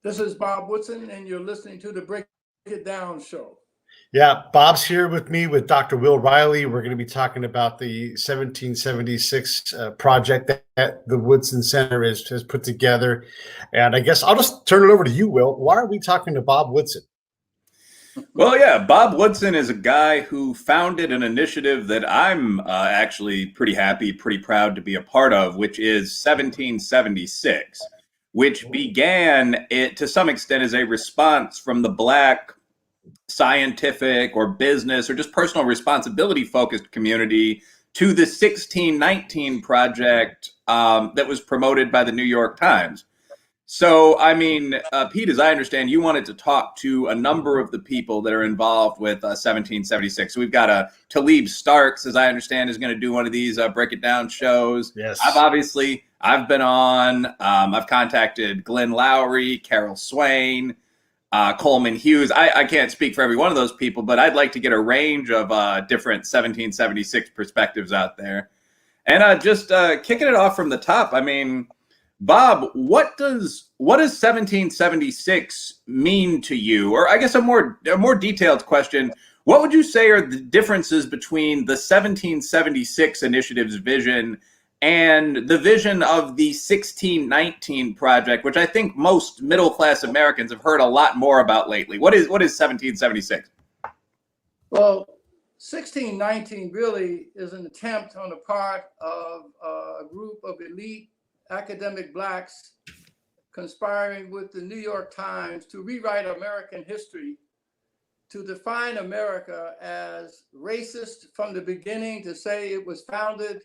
This is Bob Woodson, and you're listening to the Break It Down show. Yeah, Bob's here with me with Dr. Will Reilly. We're going to be talking about the 1776 project that the Woodson Center has put together. And I guess I'll just turn it over to you, Will. Why are we talking to Bob Woodson? Well, yeah, Bob Woodson is a guy who founded an initiative that I'm actually pretty happy, pretty proud to be a part of, which is 1776, which began to some extent as a response from the Black scientific or business or just personal responsibility focused community to the 1619 project that was promoted by the New York Times. So, I mean, Pete, as I understand, you wanted to talk to a number of the people that are involved with 1776. So we've got Talib Starks, as I understand, is going to do one of these Break It Down shows. Yes. I've been on. I've contacted Glenn Lowry, Carol Swain, Coleman Hughes. I can't speak for every one of those people, but I'd like to get a range of different 1776 perspectives out there. And just kicking it off from the top, I mean, Bob, what does 1776 mean to you? Or I guess a more detailed question, what would you say are the differences between the 1776 initiative's vision and the vision of the 1619 project, which I think most middle-class Americans have heard a lot more about lately? What is 1776? Well, 1619 really is an attempt on the part of a group of elite academic Blacks conspiring with the New York Times to rewrite American history, to define America as racist from the beginning, to say it was founded,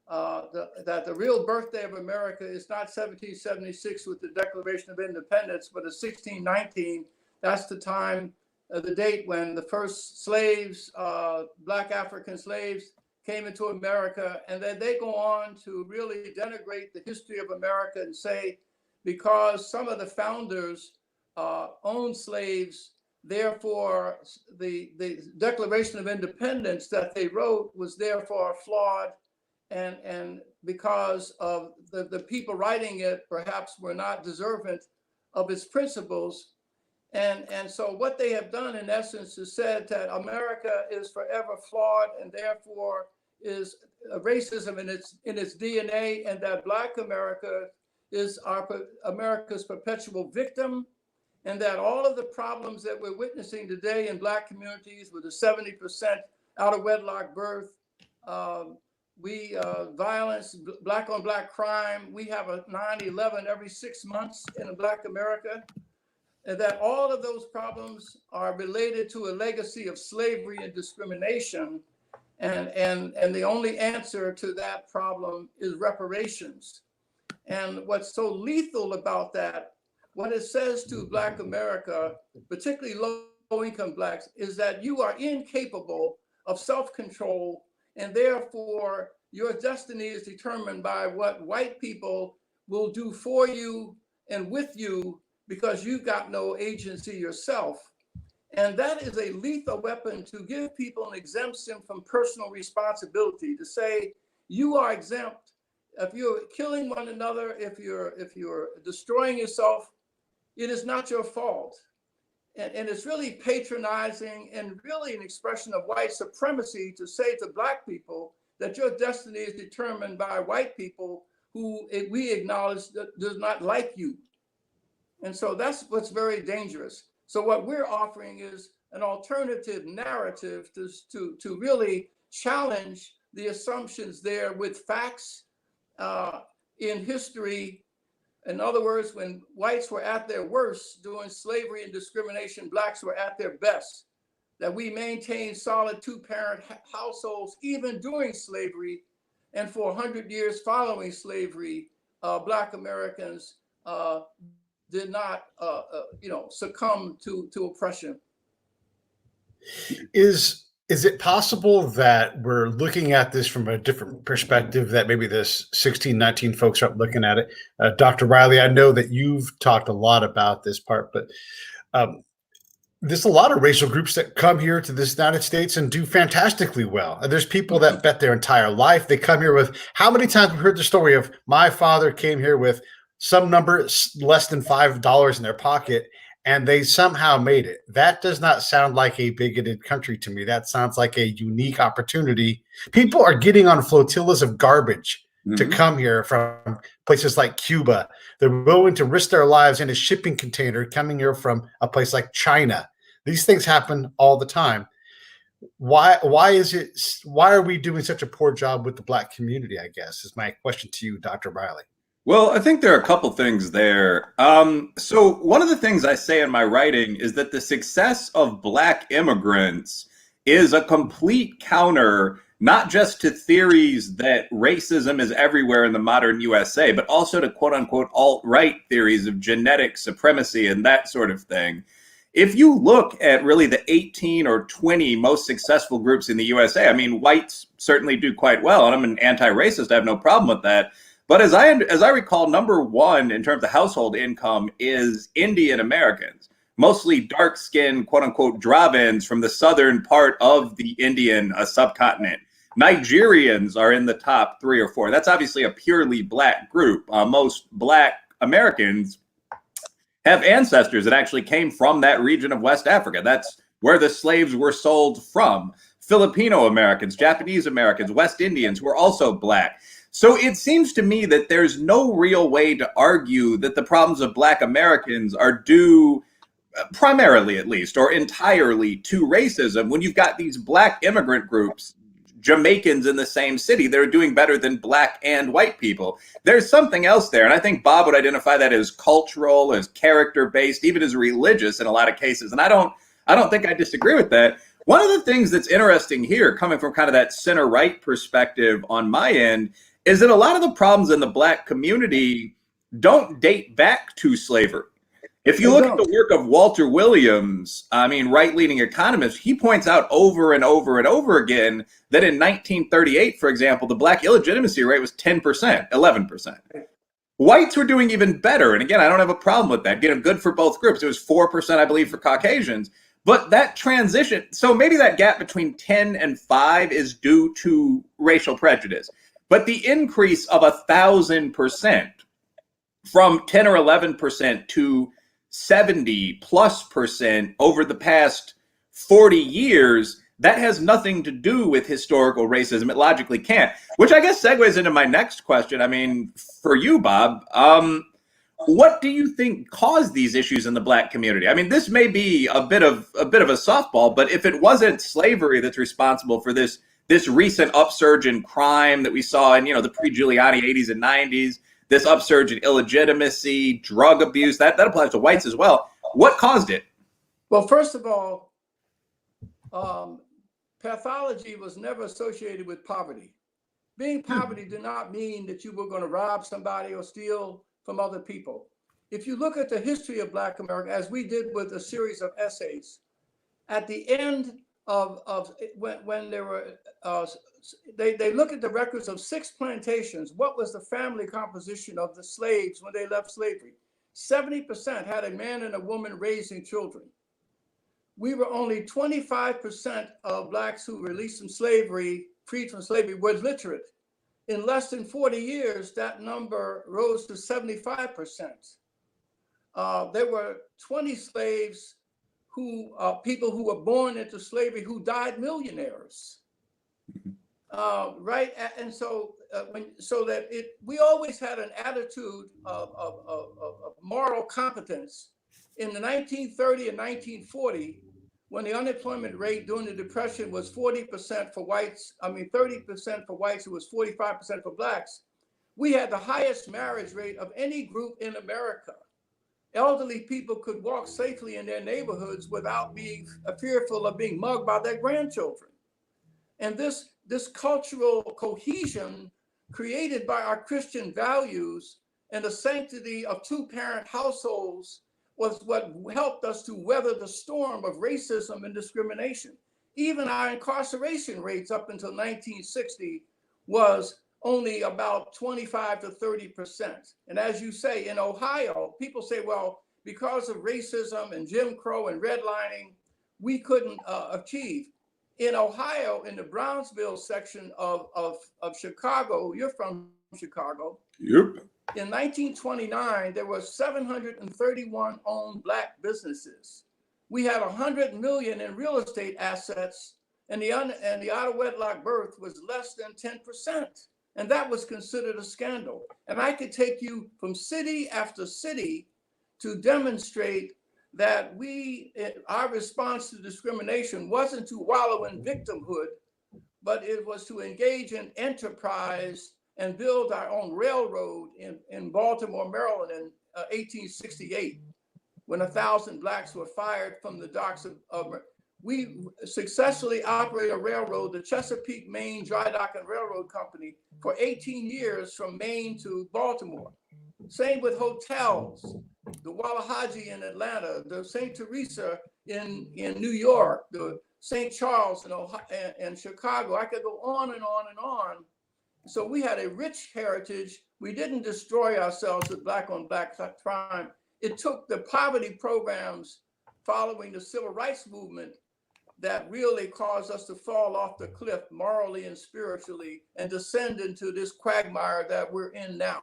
that the real birthday of America is not 1776 with the Declaration of Independence, but 1619. That's the time, the date when the first slaves, Black African slaves, came into America, and then they go on to really denigrate the history of America and say, because some of the founders owned slaves, therefore the Declaration of Independence that they wrote was therefore flawed, and because of the people writing it perhaps were not deserving of its principles. And so what they have done in essence is said that America is forever flawed and therefore is racism in its DNA, and that Black America is America's perpetual victim, and that all of the problems that we're witnessing today in Black communities with a 70% out of wedlock birth, violence, Black on Black crime, we have a 9/11 every 6 months in Black America, and that all of those problems are related to a legacy of slavery and discrimination. And the only answer to that problem is reparations. And what's so lethal about that, what it says to Black America, particularly low-income Blacks, is that you are incapable of self-control, and therefore your destiny is determined by what white people will do for you and with you, because you've got no agency yourself. And that is a lethal weapon to give people an exemption from personal responsibility, to say you are exempt. If you're killing one another, if you're destroying yourself, it is not your fault. And it's really patronizing and really an expression of white supremacy to say to Black people that your destiny is determined by white people who we acknowledge that does not like you. And so that's what's very dangerous. So what we're offering is an alternative narrative to really challenge the assumptions there with facts in history. In other words, when whites were at their worst during slavery and discrimination, Blacks were at their best. That we maintained solid two-parent households even during slavery, and for 100 years following slavery, Black Americans did not, succumb to oppression. Is it possible that we're looking at this from a different perspective, that maybe this 1619 folks aren't looking at it? Dr. Reilly, I know that you've talked a lot about this part, but there's a lot of racial groups that come here to the United States and do fantastically well. And there's people that bet their entire life. They come here with, how many times we've heard the story of my father came here with some number less than $5 in their pocket, and they somehow made it. That does not sound like a bigoted country to me. That sounds like a unique opportunity. People are getting on flotillas of garbage to come here from places like Cuba. They're willing to risk their lives in a shipping container coming here from a place like China. These things happen all the time. Why are we doing such a poor job with the Black community, I guess, is my question to you, Dr. Reilly. Well, I think there are a couple things there. So one of the things I say in my writing is that the success of Black immigrants is a complete counter, not just to theories that racism is everywhere in the modern USA, but also to quote unquote alt-right theories of genetic supremacy and that sort of thing. If you look at really the 18 or 20 most successful groups in the USA, I mean, whites certainly do quite well, and I'm an anti-racist, I have no problem with that. But as I recall, number one in terms of household income is Indian Americans, mostly dark-skinned, quote-unquote, Dravins from the southern part of the Indian subcontinent. Nigerians are in the top 3 or 4. That's obviously a purely Black group. Most Black Americans have ancestors that actually came from that region of West Africa. That's where the slaves were sold from. Filipino Americans, Japanese Americans, West Indians who are also Black. So it seems to me that there's no real way to argue that the problems of Black Americans are due, primarily at least, or entirely to racism when you've got these Black immigrant groups, Jamaicans in the same city, they're doing better than Black and white people. There's something else there. And I think Bob would identify that as cultural, as character-based, even as religious in a lot of cases. And I don't think I disagree with that. One of the things that's interesting here, coming from kind of that center-right perspective on my end, is that a lot of the problems in the Black community don't date back to slavery. If you look at the work of Walter Williams, I mean, right-leaning economist, he points out over and over and over again that in 1938, for example, the Black illegitimacy rate was 10%, 11%. Whites were doing even better. And again, I don't have a problem with that. Good for both groups. It was 4%, I believe, for Caucasians. But that transition, so maybe that gap between 10 and 5 is due to racial prejudice. But the increase of 1,000% from 10 or 11% to 70+% over the past 40 years, that has nothing to do with historical racism. It logically can't, which I guess segues into my next question. I mean, for you, Bob, what do you think caused these issues in the Black community? I mean, this may be a bit of a softball, but if it wasn't slavery that's responsible for this recent upsurge in crime that we saw in, the pre-Giuliani 80s and 90s, this upsurge in illegitimacy, drug abuse, that applies to whites as well. What caused it? Well, first of all, pathology was never associated with poverty. Being poverty did not mean that you were going to rob somebody or steal from other people. If you look at the history of Black America, as we did with a series of essays, at the end of when there were, they look at the records of 6 plantations. What was the family composition of the slaves when they left slavery? 70% had a man and a woman raising children. We were only 25% of Blacks who released from slavery, freed from slavery, were literate. In less than 40 years, that number rose to 75%. There were 20 slaves people who were born into slavery who died millionaires. Right, and so we always had an attitude of moral competence. In the 1930 and 1940, when the unemployment rate during the Depression was 40% for whites, 30% for whites, it was 45% for Blacks, we had the highest marriage rate of any group in America. Elderly people could walk safely in their neighborhoods without being fearful of being mugged by their grandchildren. And this cultural cohesion created by our Christian values and the sanctity of 2-parent households was what helped us to weather the storm of racism and discrimination. Even our incarceration rates up until 1960 was only about 25 to 30%. And as you say, in Ohio, people say, well, because of racism and Jim Crow and redlining, we couldn't achieve. In Ohio, in the Brownsville section of Chicago, you're from Chicago. Yep. In 1929, there were 731 owned Black businesses. We had 100 million in real estate assets, and the out of wedlock birth was less than 10%. And that was considered a scandal. And I could take you from city after city to demonstrate that our response to discrimination wasn't to wallow in victimhood, but it was to engage in enterprise and build our own railroad in Baltimore, Maryland in 1868, when 1,000 Blacks were fired from the docks of we successfully operated a railroad, the Chesapeake, Maine Dry Dock and Railroad Company, for 18 years from Maine to Baltimore. Same with hotels, the Wallahaji in Atlanta, the St. Teresa in New York, the St. Charles in Chicago. I could go on and on and on. So we had a rich heritage. We didn't destroy ourselves with Black on Black crime. It took the poverty programs following the civil rights movement that really caused us to fall off the cliff morally and spiritually and descend into this quagmire that we're in now.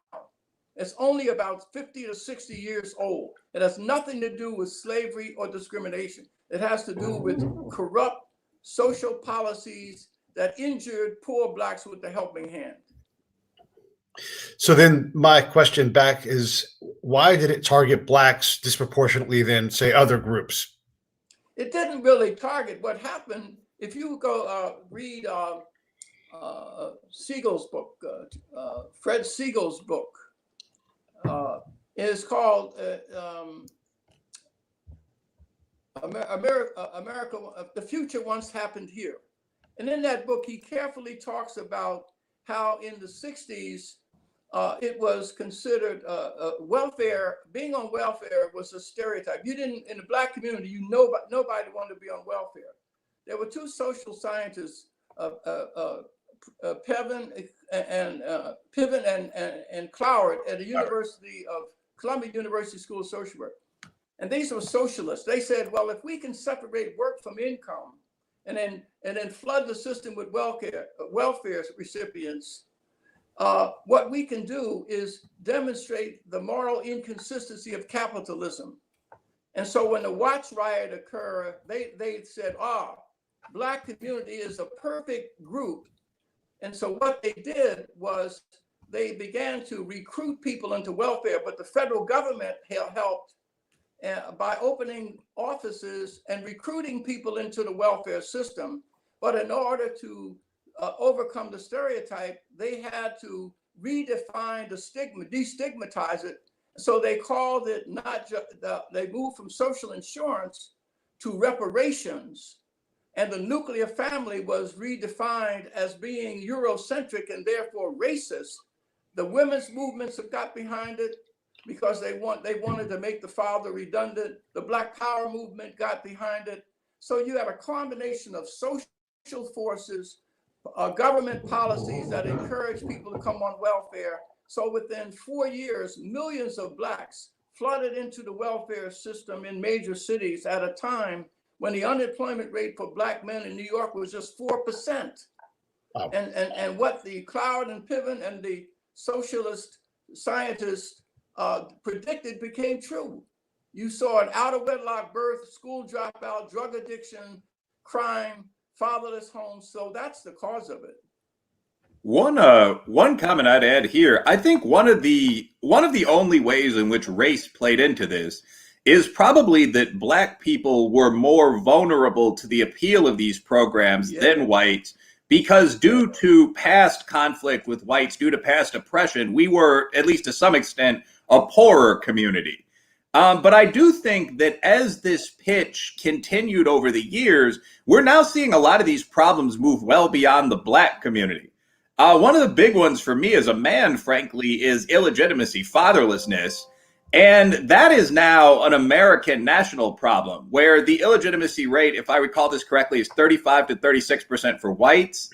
It's only about 50 to 60 years old. It has nothing to do with slavery or discrimination. It has to do with corrupt social policies that injured poor Blacks with the helping hand. So then my question back is, why did it target Blacks disproportionately than, say, other groups? It didn't really target. What happened, if you go read Siegel's book, Fred Siegel's book, is called America, The Future Once Happened Here. And in that book, he carefully talks about how in the 60s, it was considered welfare, being on welfare was a stereotype. You didn't, in the Black community, nobody wanted to be on welfare. There were two social scientists, Piven and Cloward at the University of Columbia University School of Social Work. And these were socialists. They said, well, if we can separate work from income and then flood the system with welfare recipients, what we can do is demonstrate the moral inconsistency of capitalism. And so when the Watts riot occurred, they said, Black community is a perfect group. And so what they did was they began to recruit people into welfare, but the federal government helped by opening offices and recruiting people into the welfare system. But in order to overcome the stereotype, they had to redefine the stigma, destigmatize it. So they called it not just, they moved from social insurance to reparations. And the nuclear family was redefined as being Eurocentric and therefore racist. The women's movements have got behind it because they wanted to make the father redundant. The Black Power movement got behind it. So you had a combination of social forces, government policies that encourage people to come on welfare. So within 4 years, millions of Blacks flooded into the welfare system in major cities at a time when the unemployment rate for Black men in New York was just 4%. Wow. And what the Cloward and Piven and the socialist scientists predicted became true. You saw an out of wedlock birth, school dropout, drug addiction, crime, fatherless homes. So that's the cause of it. One comment I'd add here, I think one of the only ways in which race played into this is probably that Black people were more vulnerable to the appeal of these programs than whites, because due to past conflict with whites, due to past oppression, we were, at least to some extent, a poorer community. But I do think that as this pitch continued over the years, we're now seeing a lot of these problems move well beyond the Black community. One of the big ones for me as a man, frankly, is illegitimacy, fatherlessness. And that is now an American national problem, where the illegitimacy rate, if I recall this correctly, is 35 to 36% for whites.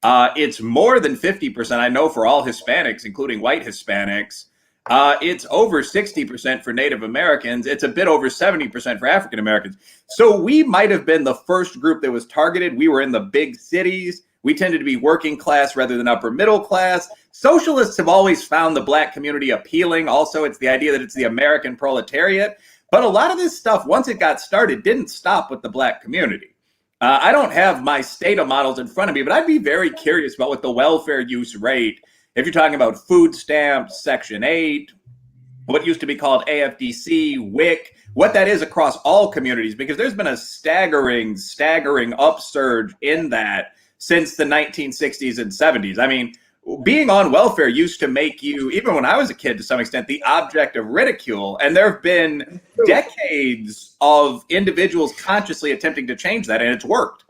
It's more than 50%, I know, for all Hispanics, including white Hispanics. It's over 60% for Native Americans. It's a bit over 70% for African Americans. So we might have been the first group that was targeted. We were in the big cities. We tended to be working class rather than upper middle class. Socialists have always found the black community appealing. Also, it's the idea that it's the American proletariat. But a lot of this stuff, once it got started, didn't stop with the black community. I don't have my Stata models in front of me, but I'd be very curious about what the welfare use rate, if you're talking about food stamps, Section 8, what used to be called AFDC, WIC, what that is across all communities, because there's been a staggering upsurge in that since the 1960s and 70s. I mean, being on welfare used to make you, even when I was a kid to some extent, the object of ridicule. And there have been decades of individuals consciously attempting to change that, and it's worked.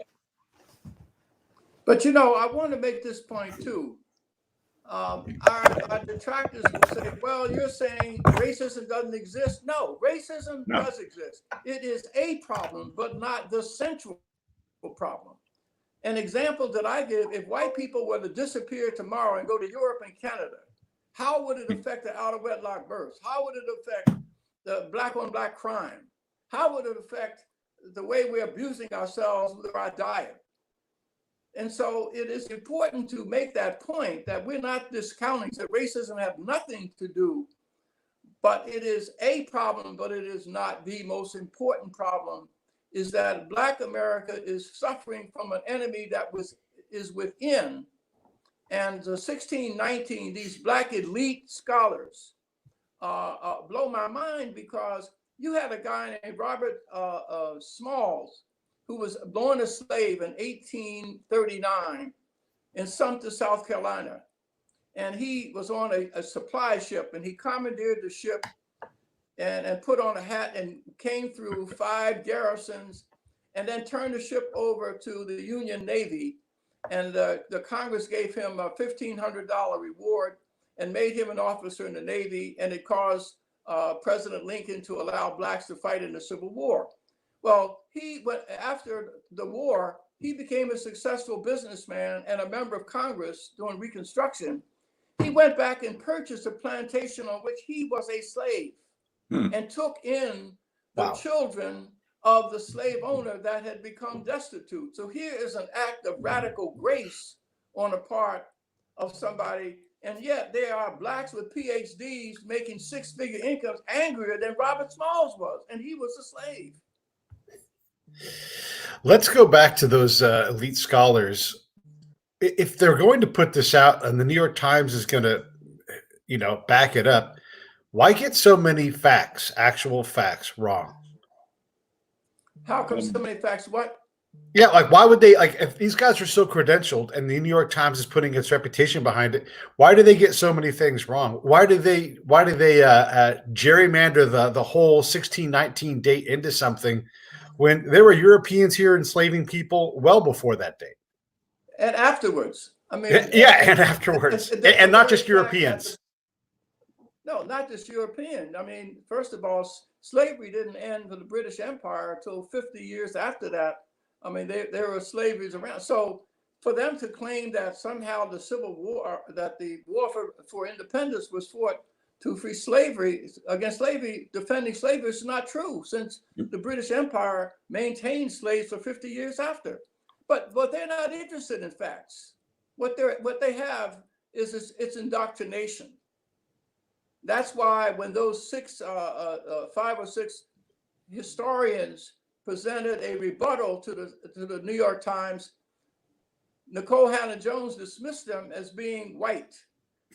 But, I want to make this point too. Our detractors will say, well, you're saying racism doesn't exist. No, racism does exist. It is a problem, but not the central problem. An example that I give, if white people were to disappear tomorrow and go to Europe and Canada, how would it affect the out of wedlock births? How would it affect the black on black crime? How would it affect the way we're abusing ourselves with our diet? And so it is important to make that point that we're not discounting that racism has nothing to do, but it is a problem, but it is not the most important problem, is that Black America is suffering from an enemy that is within. And the 1619, these Black elite scholars blow my mind, because you had a guy named Robert Smalls, who was born a slave in 1839 in Sumter, South Carolina. And he was on a supply ship, and he commandeered the ship and put on a hat and came through 5 garrisons, and then turned the ship over to the Union Navy. And the Congress gave him a $1,500 reward and made him an officer in the Navy. And it caused President Lincoln to allow Blacks to fight in the Civil War. Well, after the war, he became a successful businessman and a member of Congress during Reconstruction. He went back and purchased a plantation on which he was a slave and took in the children of the slave owner that had become destitute. So here is an act of radical grace on the part of somebody. And yet there are Blacks with PhDs making 6-figure incomes angrier than Robert Smalls was, and he was a slave. Let's go back to those elite scholars. If they're going to put this out and the New York Times is going to, back it up, why get so many facts, actual facts, wrong? How come so many facts? What? Yeah, why would they, if these guys are so credentialed and the New York Times is putting its reputation behind it, why do they get so many things wrong? Why do they gerrymander the whole 1619 date into something when there were Europeans here enslaving people well before that date? And afterwards. I mean, and afterwards. And not just Europeans. No, not just European. I mean, first of all, slavery didn't end for the British Empire until 50 years after that. I mean, there were slaveries around. So for them to claim that somehow the Civil War, that the war for independence was fought to free slavery, against slavery, defending slavery, is not true, since the British Empire maintained slaves for 50 years after. But they're not interested in facts. What they have is it's indoctrination. That's why when those 5 or 6 historians presented a rebuttal to the New York Times, Nicole Hannah-Jones dismissed them as being white.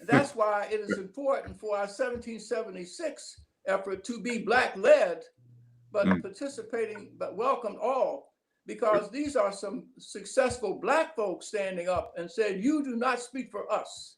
That's why it is important for our 1776 effort to be Black-led, but participating, but welcomed all, because these are some successful Black folks standing up and said, you do not speak for us.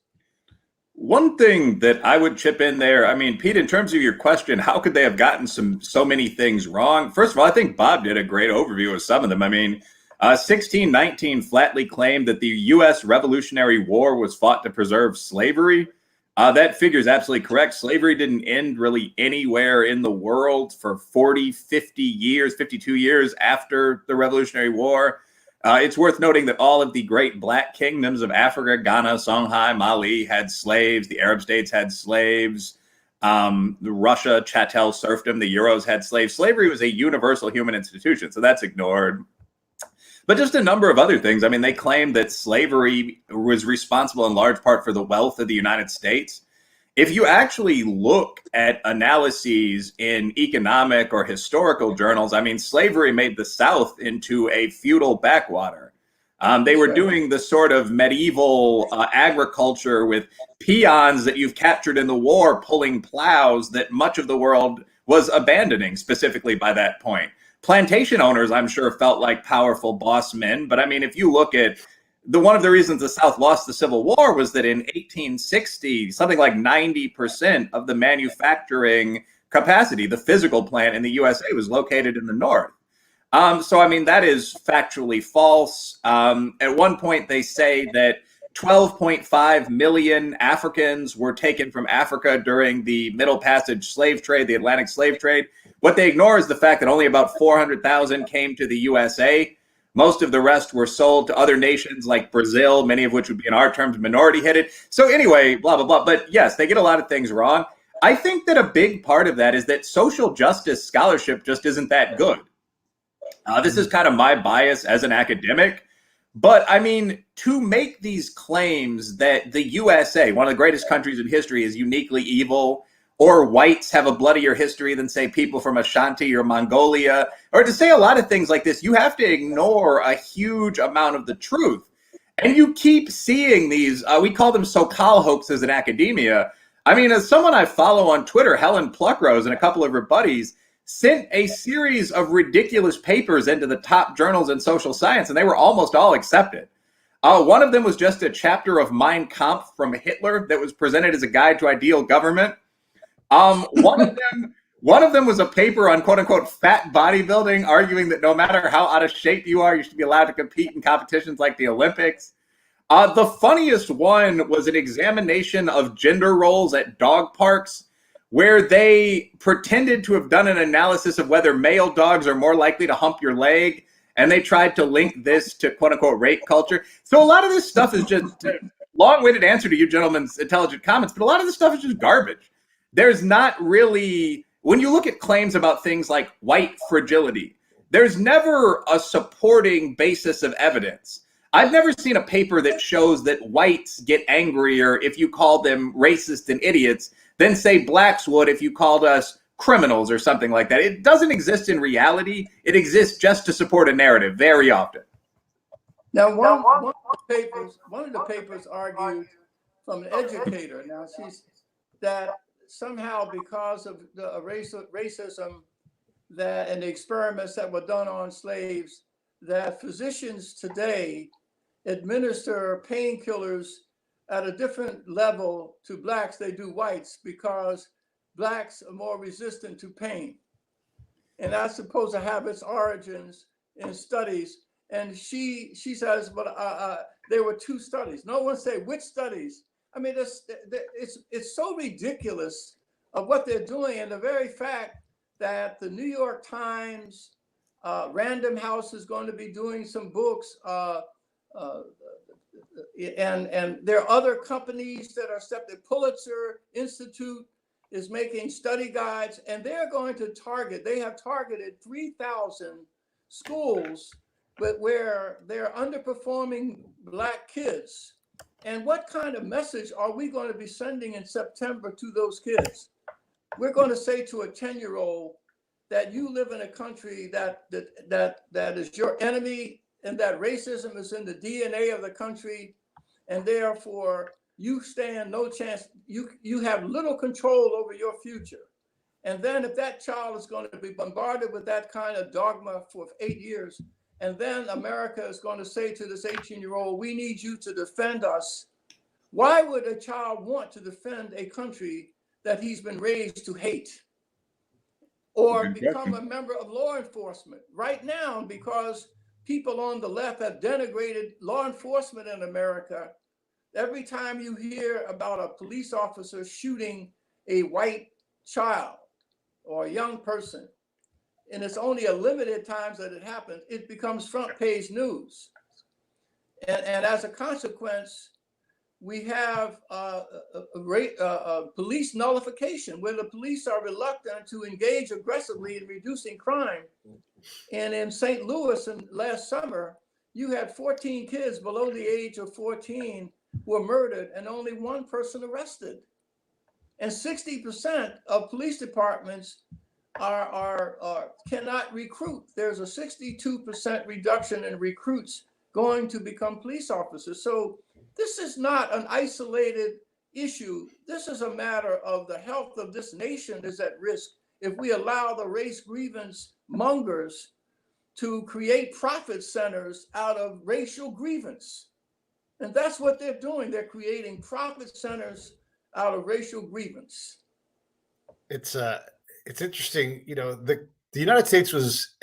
One thing that I would chip in there, I mean, Pete, in terms of your question, how could they have gotten so many things wrong? First of all, I think Bob did a great overview of some of them. I mean, 1619 flatly claimed that the U.S. Revolutionary War was fought to preserve slavery. That figure is absolutely correct. Slavery didn't end really anywhere in the world for 40, 50 years, 52 years after the Revolutionary War. It's worth noting that all of the great Black kingdoms of Africa, Ghana, Songhai, Mali had slaves. The Arab states had slaves. Russia, chattel serfdom, the Euros had slaves. Slavery was a universal human institution, so that's ignored. but just a number of other things. I mean, they claim that slavery was responsible in large part for the wealth of the United States. If you actually look at analyses in economic or historical journals, I mean, slavery made the South into a feudal backwater. They were doing the sort of medieval agriculture with peons that you've captured in the war, pulling plows that much of the world was abandoning specifically by that point. Plantation owners, I'm sure, felt like powerful boss men. But I mean, if you look at one of the reasons the South lost the Civil War was that in 1860, something like 90% of the manufacturing capacity, the physical plant in the USA, was located in the North. So, I mean, that is factually false. At one point, they say that 12.5 million Africans were taken from Africa during the Middle Passage slave trade, the Atlantic slave trade. What they ignore is the fact that only about 400,000 came to the USA. Most of the rest were sold to other nations like Brazil, many of which would be in our terms minority-headed. So anyway, blah, blah, blah. But yes, they get a lot of things wrong. I think that a big part of that is that social justice scholarship just isn't that good. This is kind of my bias as an academic. But I mean, to make these claims that the USA, one of the greatest countries in history, is uniquely evil, or whites have a bloodier history than, say, people from Ashanti or Mongolia, or to say a lot of things like this, you have to ignore a huge amount of the truth. And you keep seeing these, we call them so-called hoaxes in academia. I mean, as someone I follow on Twitter, Helen Pluckrose and a couple of her buddies sent a series of ridiculous papers into the top journals in social science, and they were almost all accepted. One of them was just a chapter of Mein Kampf from Hitler that was presented as a guide to ideal government. One of them was a paper on quote unquote fat bodybuilding, arguing that no matter how out of shape you are, you should be allowed to compete in competitions like the Olympics. The funniest one was an examination of gender roles at dog parks, where they pretended to have done an analysis of whether male dogs are more likely to hump your leg. And they tried to link this to quote unquote rape culture. So a lot of this stuff is just a long-winded answer to you gentlemen's intelligent comments, but a lot of this stuff is just garbage. There's not really, when you look at claims about things like white fragility, there's never a supporting basis of evidence. I've never seen a paper that shows that whites get angrier if you call them racist and idiots than, say, blacks would if you called us criminals or something like that. It doesn't exist in reality. It exists just to support a narrative very often. Now, one of the papers argued from an educator. Now, she's that somehow because of the racism that and the experiments that were done on slaves, that physicians today administer painkillers at a different level to blacks they do whites because blacks are more resistant to pain. And that's supposed to have its origins in studies. And she says, but there were two studies. No one said which studies. I mean, it's so ridiculous of what they're doing. And the very fact that the New York Times, Random House is going to be doing some books, and there are other companies that are accepted. Pulitzer Institute is making study guides, and they're going to they have targeted 3,000 schools, but where they're underperforming black kids. And what kind of message are we going to be sending in September to those kids? We're going to say to a 10-year-old that you live in a country that is your enemy, and that racism is in the DNA of the country, and therefore you stand no chance. You have little control over your future. And then if that child is going to be bombarded with that kind of dogma for 8 years, and then America is going to say to this 18-year-old, we need you to defend us. Why would a child want to defend a country that he's been raised to hate? Or become a member of law enforcement right now, because people on the left have denigrated law enforcement in America. Every time you hear about a police officer shooting a white child or a young person, and it's only a limited times that it happens, it becomes front page news. And as a consequence, we have police nullification, where the police are reluctant to engage aggressively in reducing crime. And in St. Louis last summer, you had 14 kids below the age of 14 were murdered and only one person arrested. And 60% of police departments cannot recruit. There's a 62% reduction in recruits going to become police officers. So this is not an isolated issue. This is a matter of the health of this nation is at risk if we allow the race grievance mongers to create profit centers out of racial grievance. And that's what they're doing. They're creating profit centers out of racial grievance. It's interesting. You know, the United States was,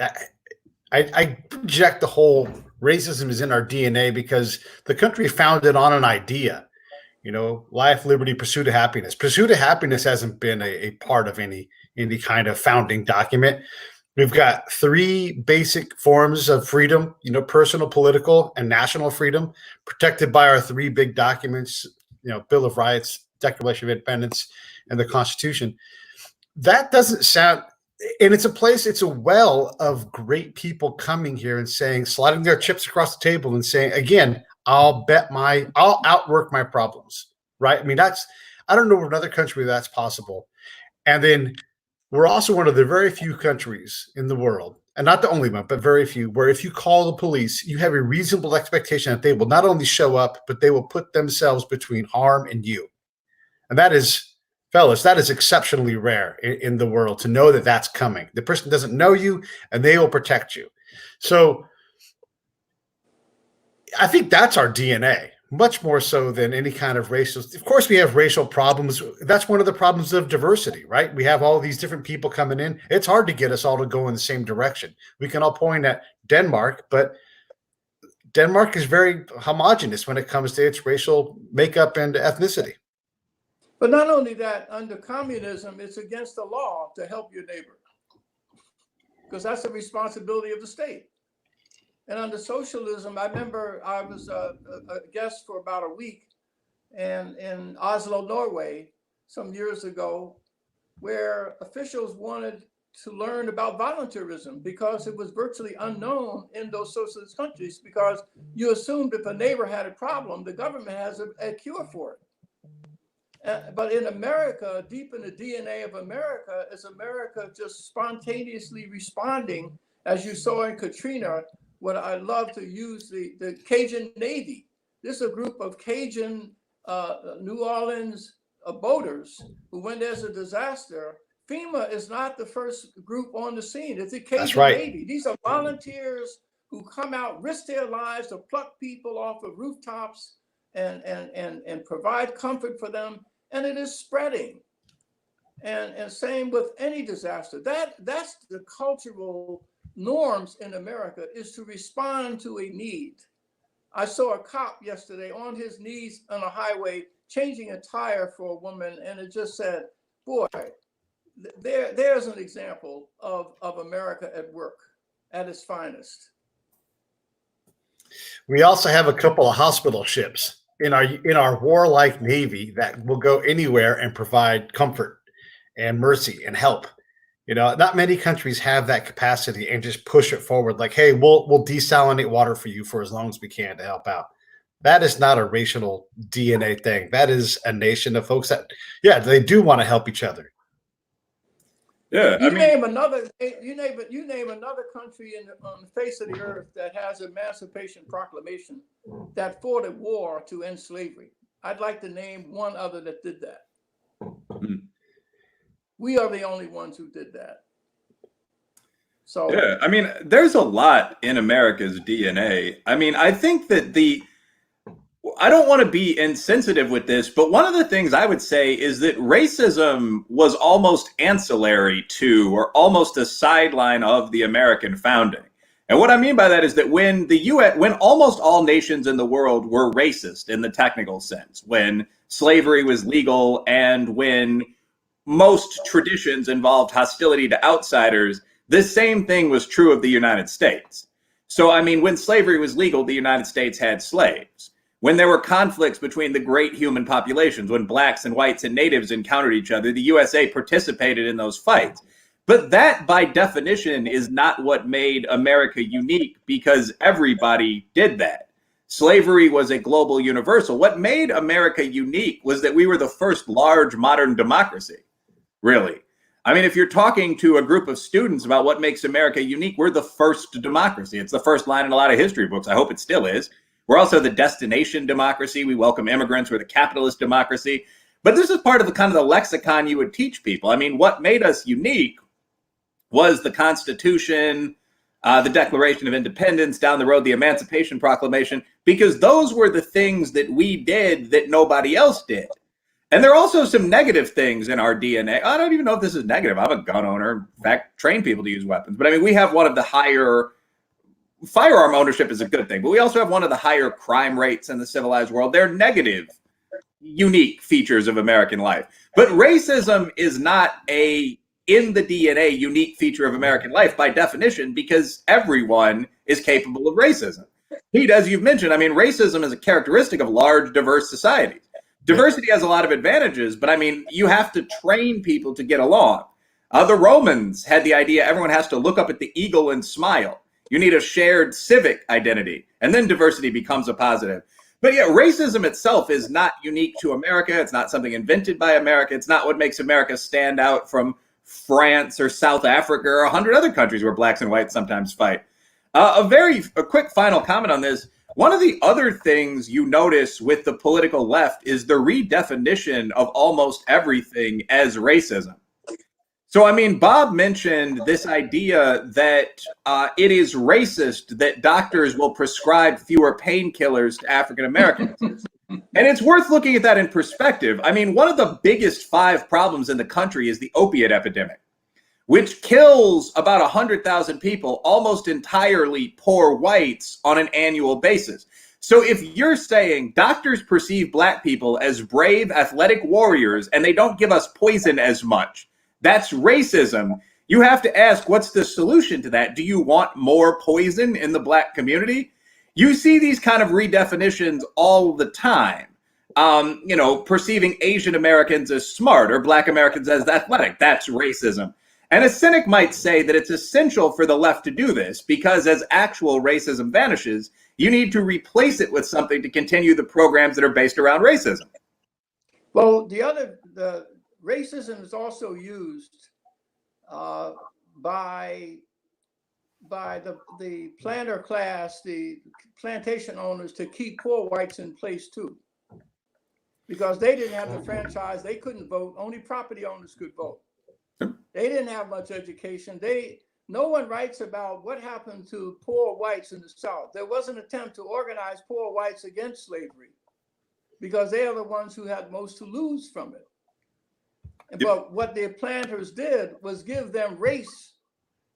I project the whole racism is in our DNA because the country founded on an idea, you know, life, liberty, pursuit of happiness. Pursuit of happiness hasn't been a part of any kind of founding document. We've got three basic forms of freedom, you know, personal, political, and national freedom, protected by our three big documents, you know, Bill of Rights, Declaration of Independence, and the Constitution. That doesn't sound, and it's a well of great people coming here and saying, sliding their chips across the table and saying, again, I'll outwork my problems, right? I mean, I don't know another country where that's possible. And then we're also one of the very few countries in the world, and not the only one, but very few, where if you call the police, you have a reasonable expectation that they will not only show up, but they will put themselves between harm and you. And that is, fellas, that is exceptionally rare in the world to know that that's coming. The person doesn't know you and they will protect you. So I think that's our DNA, much more so than any kind of racial. Of course, we have racial problems. That's one of the problems of diversity, right? We have all these different people coming in. It's hard to get us all to go in the same direction. We can all point at Denmark, but Denmark is very homogenous when it comes to its racial makeup and ethnicity. But not only that, under communism, it's against the law to help your neighbor because that's a responsibility of the state. And under socialism, I remember I was a guest for about a week in Oslo, Norway, some years ago, where officials wanted to learn about volunteerism because it was virtually unknown in those socialist countries because you assumed if a neighbor had a problem, the government has a cure for it. But in America, deep in the DNA of America, is America just spontaneously responding, as you saw in Katrina. What I love to use the Cajun Navy. This is a group of Cajun New Orleans boaters who, when there's a disaster, FEMA is not the first group on the scene. It's the Cajun Navy. These are volunteers who come out, risk their lives to pluck people off of rooftops and provide comfort for them. And it is spreading. And same with any disaster. That's the cultural norms in America, is to respond to a need. I saw a cop yesterday on his knees on a highway changing a tire for a woman, and it just said, boy, there's an example of America at work at its finest. We also have a couple of hospital ships in our warlike Navy that will go anywhere and provide comfort and mercy and help. You know, not many countries have that capacity and just push it forward like, hey, we'll desalinate water for you for as long as we can to help out. That is not a racial DNA thing. That is a nation of folks that, yeah, they do want to help each other. Yeah, you name another country on the face of the earth that has Emancipation Proclamation that fought a war to end slavery. I'd like to name one other that did that. Mm-hmm. We are the only ones who did that. So yeah, I mean, there's a lot in America's DNA. I mean, I think that I don't want to be insensitive with this, but one of the things I would say is that racism was almost ancillary to, or almost a sideline of, the American founding. And what I mean by that is that when when almost all nations in the world were racist in the technical sense, when slavery was legal and when most traditions involved hostility to outsiders, the same thing was true of the United States. So, I mean, when slavery was legal, the United States had slaves. When there were conflicts between the great human populations, when blacks and whites and natives encountered each other, the USA participated in those fights. But that, by definition, is not what made America unique, because everybody did that. Slavery was a global universal. What made America unique was that we were the first large modern democracy, really. I mean, if you're talking to a group of students about what makes America unique, we're the first democracy. It's the first line in a lot of history books. I hope it still is. We're also the destination democracy. We welcome immigrants. We're the capitalist democracy. But this is part of the kind of the lexicon you would teach people. I mean, what made us unique was the Constitution, the Declaration of Independence, down the road, the Emancipation Proclamation, because those were the things that we did that nobody else did. And there are also some negative things in our DNA. I don't even know if this is negative. I'm a gun owner. In fact, train people to use weapons. But I mean, we have one of the higher, firearm ownership is a good thing, but we also have one of the higher crime rates in the civilized world. They're negative, unique features of American life. But racism is not a in the DNA unique feature of American life by definition, because everyone is capable of racism. Pete, as you've mentioned, I mean, racism is a characteristic of large, diverse societies. Diversity has a lot of advantages, but I mean, you have to train people to get along. The Romans had the idea everyone has to look up at the eagle and smile. You need a shared civic identity, and then diversity becomes a positive. But yeah, racism itself is not unique to America. It's not something invented by America. It's not what makes America stand out from France or South Africa or 100 other countries where blacks and whites sometimes fight. A quick final comment on this. One of the other things you notice with the political left is the redefinition of almost everything as racism. So, I mean, Bob mentioned this idea that it is racist that doctors will prescribe fewer painkillers to African Americans. And it's worth looking at that in perspective. I mean, one of the biggest 5 problems in the country is the opiate epidemic, which kills about 100,000 people, almost entirely poor whites, on an annual basis. So if you're saying doctors perceive black people as brave, athletic warriors, and they don't give us poison as much, that's racism. You have to ask, what's the solution to that? Do you want more poison in the black community? You see these kind of redefinitions all the time. Perceiving Asian Americans as smart or black Americans as athletic, that's racism. And a cynic might say that it's essential for the left to do this because as actual racism vanishes, you need to replace it with something to continue the programs that are based around racism. Well, the racism is also used by the planter class, the plantation owners, to keep poor whites in place too. Because they didn't have the franchise, they couldn't vote, only property owners could vote. They didn't have much education. No one writes about what happened to poor whites in the South. There was an attempt to organize poor whites against slavery because they are the ones who had most to lose from it. But what the planters did was give them race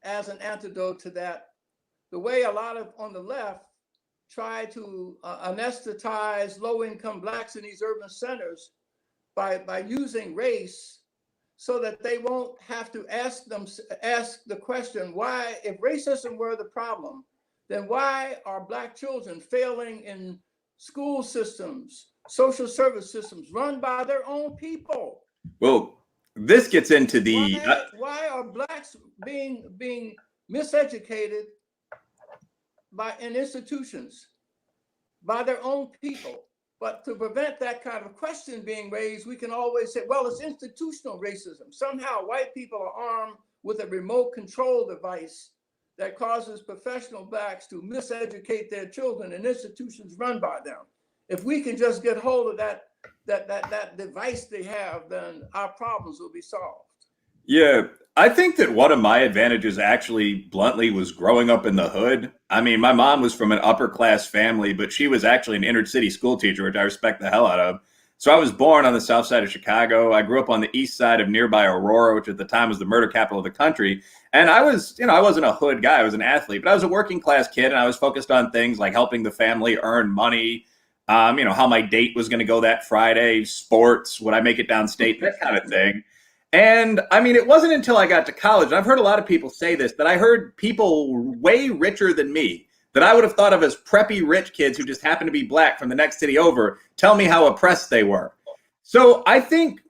as an antidote to that. The way a lot of on the left try to anesthetize low-income blacks in these urban centers by using race, so that they won't have to ask the question, why, if racism were the problem, then why are black children failing in school systems, social service systems run by their own people? Well, this gets into the... Why are blacks being miseducated in institutions by their own people? But to prevent that kind of question being raised, we can always say, well, it's institutional racism. Somehow white people are armed with a remote control device that causes professional blacks to miseducate their children in institutions run by them. If we can just get hold of that device they have, then our problems will be solved. Yeah, I think that one of my advantages actually, bluntly, was growing up in the hood. I mean, my mom was from an upper class family, but she was actually an inner city school teacher, which I respect the hell out of. So I was born on the south side of Chicago. I grew up on the east side of nearby Aurora, which at the time was the murder capital of the country. And I wasn't a hood guy. I was an athlete, but I was a working class kid, and I was focused on things like helping the family earn money, how my date was going to go that Friday, sports, would I make it downstate, that kind of thing. And I mean, it wasn't until I got to college, and I've heard a lot of people say this, that I heard people way richer than me, that I would have thought of as preppy rich kids who just happened to be black from the next city over, tell me how oppressed they were. So I think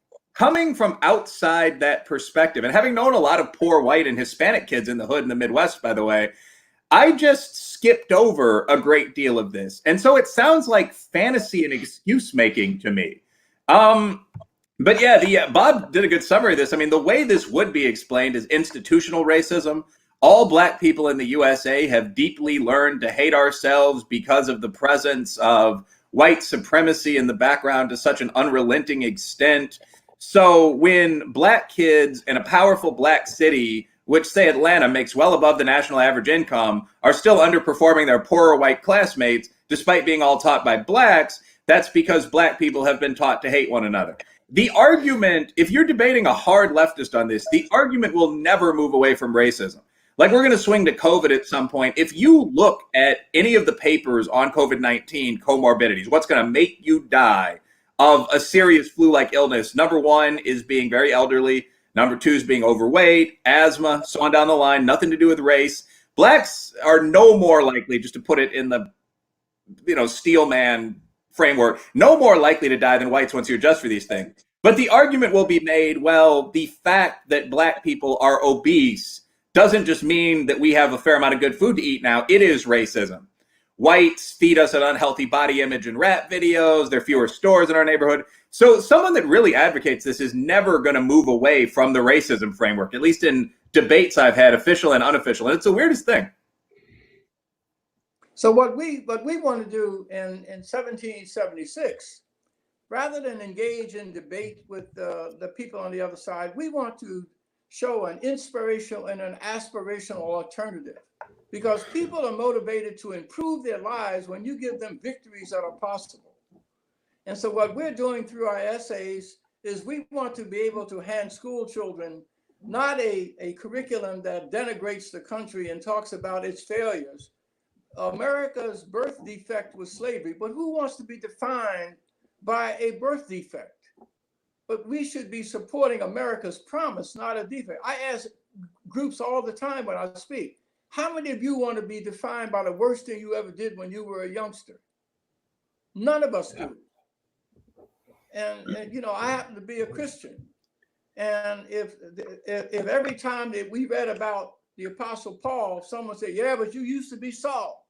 coming from outside that perspective, and having known a lot of poor white and Hispanic kids in the hood in the Midwest, by the way, I just skipped over a great deal of this. And so it sounds like fantasy and excuse making to me. But yeah, Bob did a good summary of this. I mean, the way this would be explained is institutional racism. All Black people in the USA have deeply learned to hate ourselves because of the presence of white supremacy in the background to such an unrelenting extent. So when Black kids in a powerful Black city, which say Atlanta makes well above the national average income, are still underperforming their poorer white classmates, despite being all taught by Blacks, that's because Black people have been taught to hate one another. The argument, if you're debating a hard leftist on this, the argument will never move away from racism. Like, we're going to swing to COVID at some point. If you look at any of the papers on COVID-19 comorbidities, what's going to make you die of a serious flu-like illness, number one is being very elderly. Number two is being overweight, asthma, so on down the line, nothing to do with race. Blacks are no more likely, just to put it in the, Steelman framework, no more likely to die than whites once you adjust for these things. But the argument will be made, well, the fact that Black people are obese doesn't just mean that we have a fair amount of good food to eat now. It is racism. Whites feed us an unhealthy body image in rap videos. There are fewer stores in our neighborhood. So someone that really advocates this is never going to move away from the racism framework, at least in debates I've had, official and unofficial. And it's the weirdest thing. So what we want to do in 1776, rather than engage in debate with the people on the other side, we want to show an inspirational and an aspirational alternative, because people are motivated to improve their lives when you give them victories that are possible. And so what we're doing through our essays is we want to be able to hand school children not a curriculum that denigrates the country and talks about its failures. America's birth defect was slavery, but who wants to be defined by a birth defect? But we should be supporting America's promise, not a defect. I ask groups all the time when I speak, how many of you want to be defined by the worst thing you ever did when you were a youngster? None of us do. And I happen to be a Christian. And if every time that we read about the Apostle Paul, someone said, yeah, but you used to be Saul.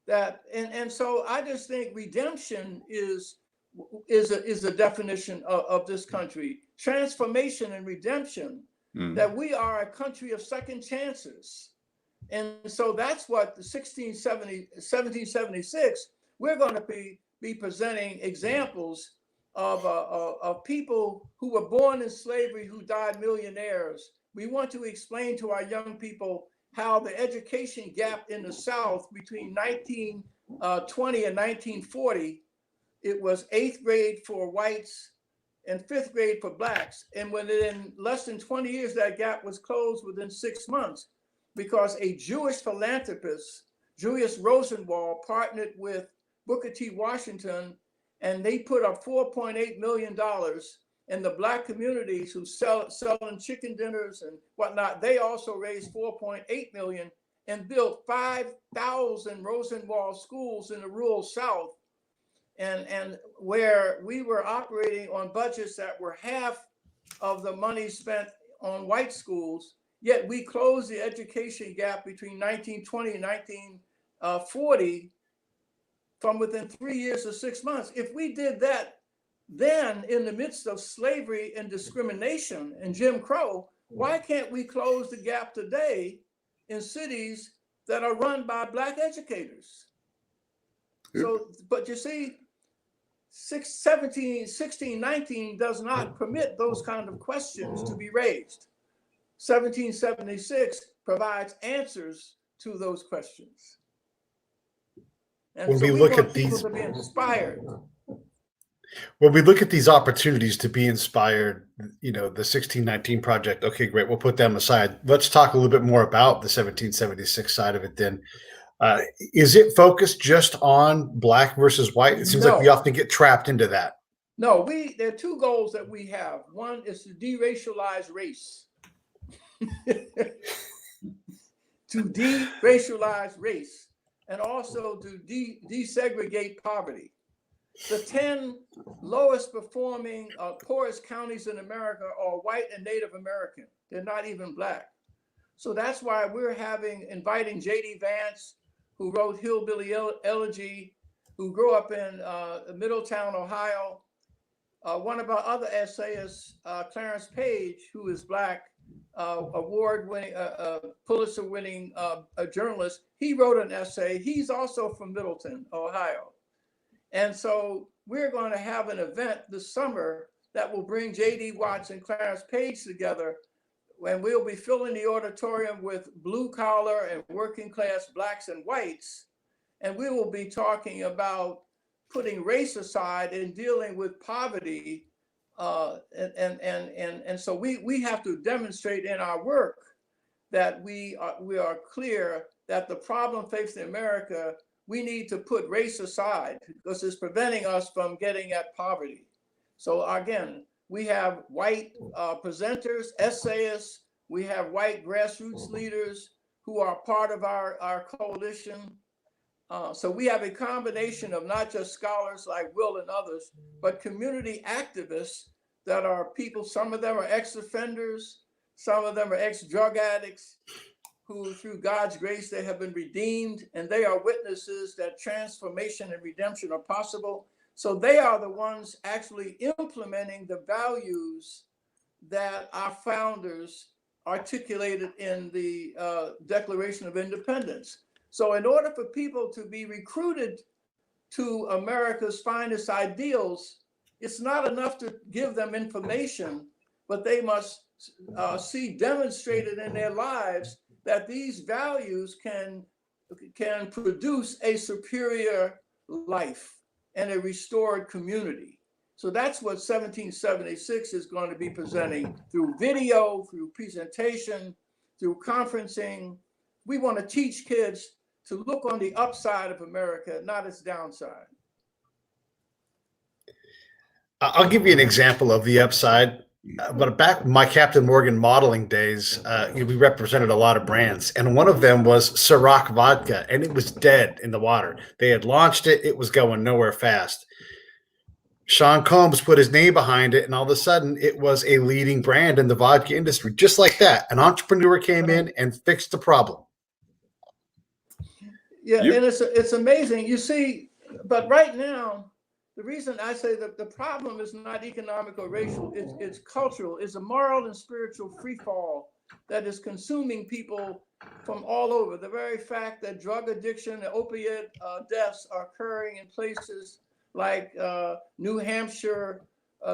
So I just think redemption is a definition of this country. Transformation and redemption, that we are a country of second chances. And so that's what the 1776, we're going to be presenting examples of people who were born in slavery who died millionaires. We want to explain to our young people how the education gap in the South between 1920 and 1940, it was 8th grade for whites and 5th grade for Blacks. And within less than 20 years, that gap was closed within 6 months, because a Jewish philanthropist, Julius Rosenwald, partnered with Booker T. Washington, and they put up $4.8 million. And the Black communities who selling chicken dinners and whatnot, they also raised $4.8 million and built 5,000 Rosenwald schools in the rural South. And where we were operating on budgets that were half of the money spent on white schools, yet we closed the education gap between 1920 and 1940 from within 3 years or 6 months. If we did that then in the midst of slavery and discrimination and Jim Crow, why can't we close the gap today in cities that are run by Black educators? So, but you see, 1619 does not permit those kind of questions to be raised. 1776 provides answers to those questions. And when so we we look want at people these, to be inspired. when we look at these opportunities to be inspired, the 1619 project, okay, great, we'll put them aside. Let's talk a little bit more about the 1776 side of it then. Is it focused just on Black versus white? It seems like we often get trapped into that. No, there are two goals that we have. One is to deracialize race. To deracialize race, and also to desegregate poverty. The 10 lowest performing, poorest counties in America are white and Native American. They're not even Black. So that's why we're inviting J.D. Vance, who wrote Hillbilly Elegy, who grew up in Middletown, Ohio. One of our other essayists, Clarence Page, who is Black, award-winning, Pulitzer-winning journalist, he wrote an essay. He's also from Middleton, Ohio. And so we're going to have an event this summer that will bring J.D. Watts and Clarence Page together, and we'll be filling the auditorium with blue-collar and working-class Blacks and whites, and we will be talking about putting race aside and dealing with poverty. And so we have to demonstrate in our work that we are clear that the problem facing America, we need to put race aside because it's preventing us from getting at poverty. So again, we have white presenters, essayists, we have white grassroots leaders who are part of our coalition. So we have a combination of not just scholars like Will and others, but community activists that are people, some of them are ex-offenders, some of them are ex-drug addicts, who through God's grace, they have been redeemed, and they are witnesses that transformation and redemption are possible. So they are the ones actually implementing the values that our founders articulated in the Declaration of Independence. So in order for people to be recruited to America's finest ideals, it's not enough to give them information, but they must see demonstrated in their lives that these values can produce a superior life and a restored community. So that's what 1776 is going to be presenting through video, through presentation, through conferencing. We want to teach kids to look on the upside of America, not its downside. I'll give you an example of the upside. But back in my Captain Morgan modeling days, we represented a lot of brands, and one of them was Ciroc Vodka, and it was dead in the water. They had launched it. It was going nowhere fast. Sean Combs put his name behind it, and all of a sudden it was a leading brand in the vodka industry. Just like that, an entrepreneur came in and fixed the problem. Yeah, and it's amazing. You see, but right now, the reason I say that the problem is not economic or racial, it's cultural, it's a moral and spiritual freefall that is consuming people from all over. The very fact that drug addiction and opiate deaths are occurring in places like New Hampshire,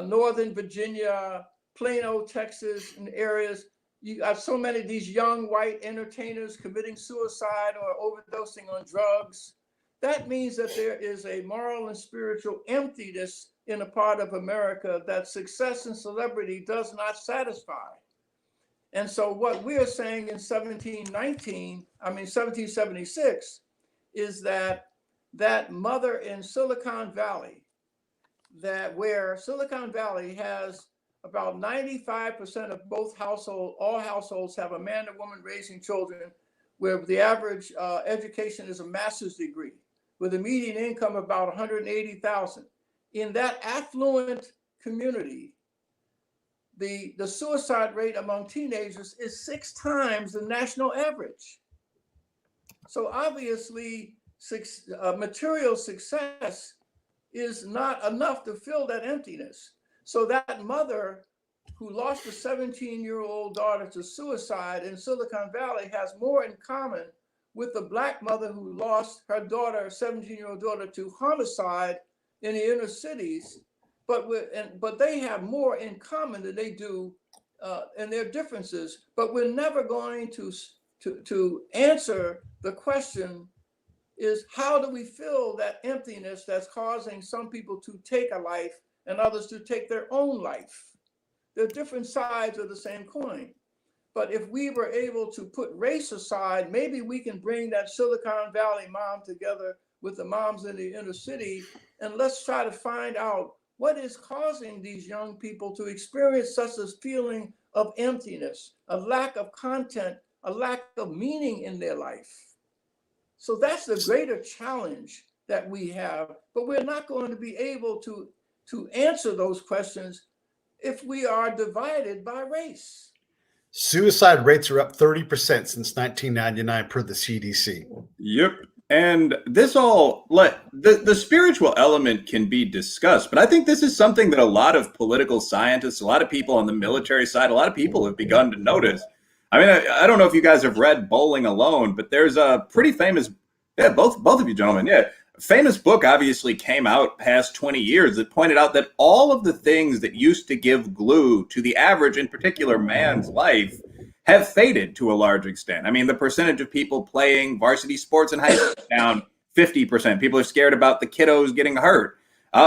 Northern Virginia, Plano, Texas, and areas. You have so many of these young white entertainers committing suicide or overdosing on drugs. That means that there is a moral and spiritual emptiness in a part of America that success and celebrity does not satisfy. And so what we are saying in 1776 is that mother in Silicon Valley, where Silicon Valley has about 95% of all households have a man and woman raising children, where the average education is a master's degree, with a median income of about $180,000. In that affluent community, the suicide rate among teenagers is 6 times the national average. So obviously, material success is not enough to fill that emptiness. So that mother who lost a 17-year-old daughter to suicide in Silicon Valley has more in common with the Black mother who lost her daughter, 17-year-old daughter, to homicide in the inner cities, but they have more in common than they do in their differences. But we're never going to answer the question is, how do we fill that emptiness that's causing some people to take a life and others to take their own life? They're different sides of the same coin. But if we were able to put race aside, maybe we can bring that Silicon Valley mom together with the moms in the inner city, and let's try to find out what is causing these young people to experience such a feeling of emptiness, a lack of content, a lack of meaning in their life. So that's the greater challenge that we have, but we're not going to be able to answer those questions if we are divided by race. Suicide rates are up 30% since 1999 per the CDC. Yep. And this all, the spiritual element can be discussed, but I think this is something that a lot of political scientists, a lot of people on the military side, a lot of people have begun to notice. I mean, I don't know if you guys have read Bowling Alone, but there's a pretty famous, both of you gentlemen, famous book obviously came out past 20 years that pointed out that all of the things that used to give glue to the average, in particular, man's life have faded to a large extent. I mean, the percentage of people playing varsity sports in high school is down 50%. People are scared about the kiddos getting hurt.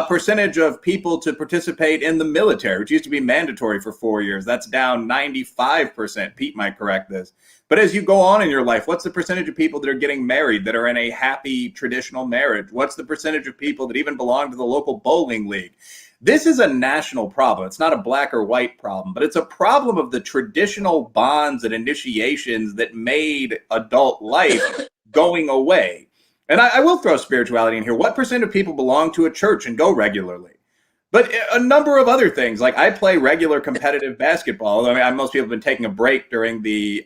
Percentage of people to participate in the military, which used to be mandatory for 4 years, that's down 95%. Pete might correct this. But as you go on in your life, what's the percentage of people that are getting married, that are in a happy traditional marriage? What's the percentage of people that even belong to the local bowling league? This is a national problem. It's not a black or white problem, but it's a problem of the traditional bonds and initiations that made adult life going away. And I will throw spirituality in here. What percent of people belong to a church and go regularly? But a number of other things, like I play regular competitive basketball. I mean, most people have been taking a break during the,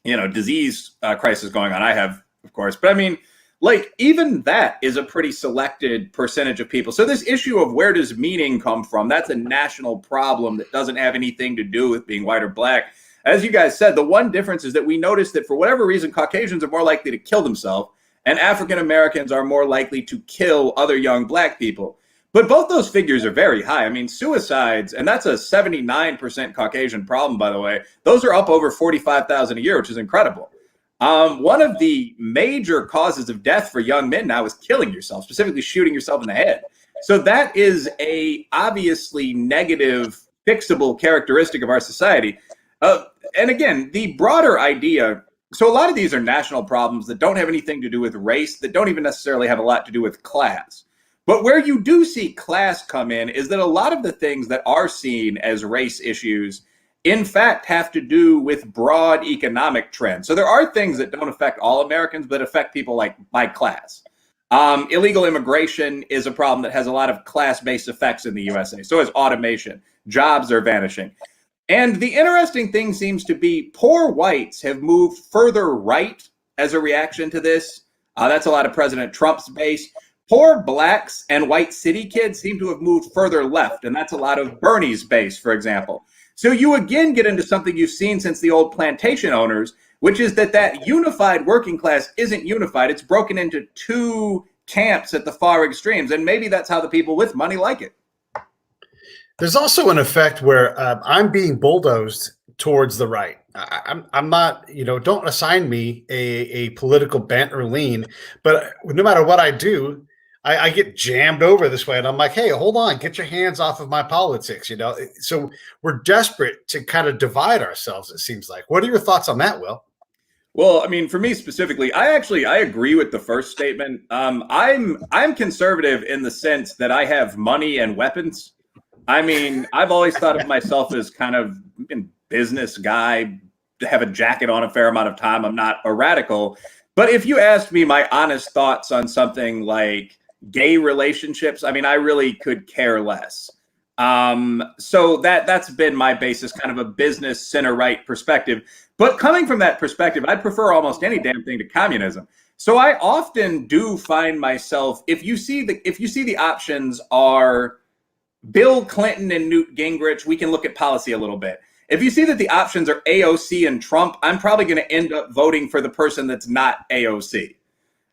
disease crisis going on. I have, of course. But I mean, like, even that is a pretty selected percentage of people. So this issue of where does meaning come from, that's a national problem that doesn't have anything to do with being white or black. As you guys said, the one difference is that we noticed that for whatever reason, Caucasians are more likely to kill themselves and African Americans are more likely to kill other young black people. But both those figures are very high. I mean, suicides, and that's a 79% Caucasian problem, by the way. Those are up over 45,000 a year, which is incredible. One of the major causes of death for young men now is killing yourself, specifically shooting yourself in the head. So that is a obviously negative, fixable characteristic of our society. And again, the broader idea, so a lot of these are national problems that don't have anything to do with race, that don't even necessarily have a lot to do with class. But where you do see class come in is that a lot of the things that are seen as race issues in fact have to do with broad economic trends. So there are things that don't affect all Americans, but affect people like by class. Illegal immigration is a problem that has a lot of class-based effects in the USA. So is automation. Jobs are vanishing. And the interesting thing seems to be poor whites have moved further right as a reaction to this. That's a lot of President Trump's base. Poor blacks and white city kids seem to have moved further left. And that's a lot of Bernie's base, for example. So you again get into something you've seen since the old plantation owners, which is that unified working class isn't unified. It's broken into two camps at the far extremes. And maybe that's how the people with money like it. There's also an effect where I'm being bulldozed towards the right. I'm not, don't assign me a political bent or lean, but no matter what I do, I get jammed over this way. And I'm like, hey, hold on, get your hands off of my politics, So we're desperate to kind of divide ourselves, it seems like. What are your thoughts on that, Will? Well, I mean, for me specifically, I agree with the first statement. I'm conservative in the sense that I have money and weapons. I mean, I've always thought of myself as kind of a business guy, have a jacket on a fair amount of time. I'm not a radical. But if you asked me my honest thoughts on something like gay relationships, I mean, I really could care less. So that's been my basis, kind of a business center-right perspective. But coming from that perspective, I'd prefer almost any damn thing to communism. So I often do find myself, if you see the options are Bill Clinton and Newt Gingrich, we can look at policy a little bit. If you see that the options are AOC and Trump, I'm probably going to end up voting for the person that's not AOC.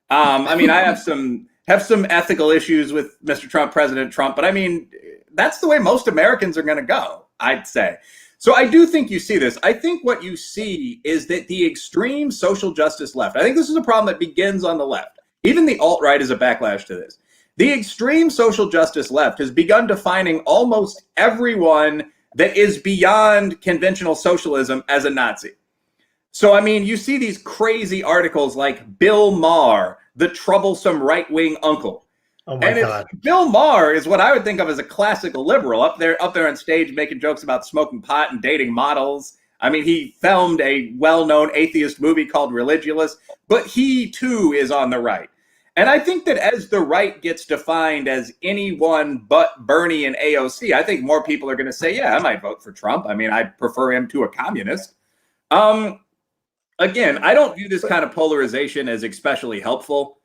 I mean, I have some ethical issues with Mr. Trump, President Trump, but I mean, that's the way most Americans are going to go, I'd say. So I do think you see this. I think what you see is that the extreme social justice left, I think this is a problem that begins on the left. Even the alt-right is a backlash to this. The extreme social justice left has begun defining almost everyone that is beyond conventional socialism as a Nazi. So, I mean, you see these crazy articles like Bill Maher, the troublesome right-wing uncle. Oh my God. Bill Maher is what I would think of as a classical liberal, up there on stage making jokes about smoking pot and dating models. I mean, he filmed a well-known atheist movie called Religulous, but he too is on the right. And I think that as the right gets defined as anyone but Bernie and AOC, I think more people are going to say, yeah, I might vote for Trump. I mean, I prefer him to a communist. Again, I don't view this kind of polarization as especially helpful.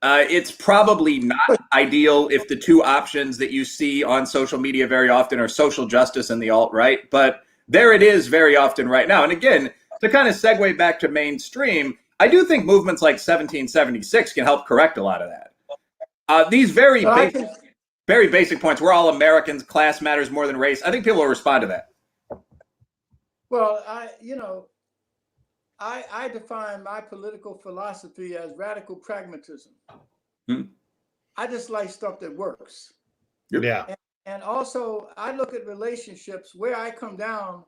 It's probably not ideal if the two options that you see on social media very often are social justice and the alt-right, but there it is very often right now. And again, to kind of segue back to mainstream, I do think movements like 1776 can help correct a lot of that. These very basic points, we're all Americans, class matters more than race. I think people will respond to that. Well, I define my political philosophy as radical pragmatism. I just like stuff that works. Yeah. And also, I look at relationships. Where I come down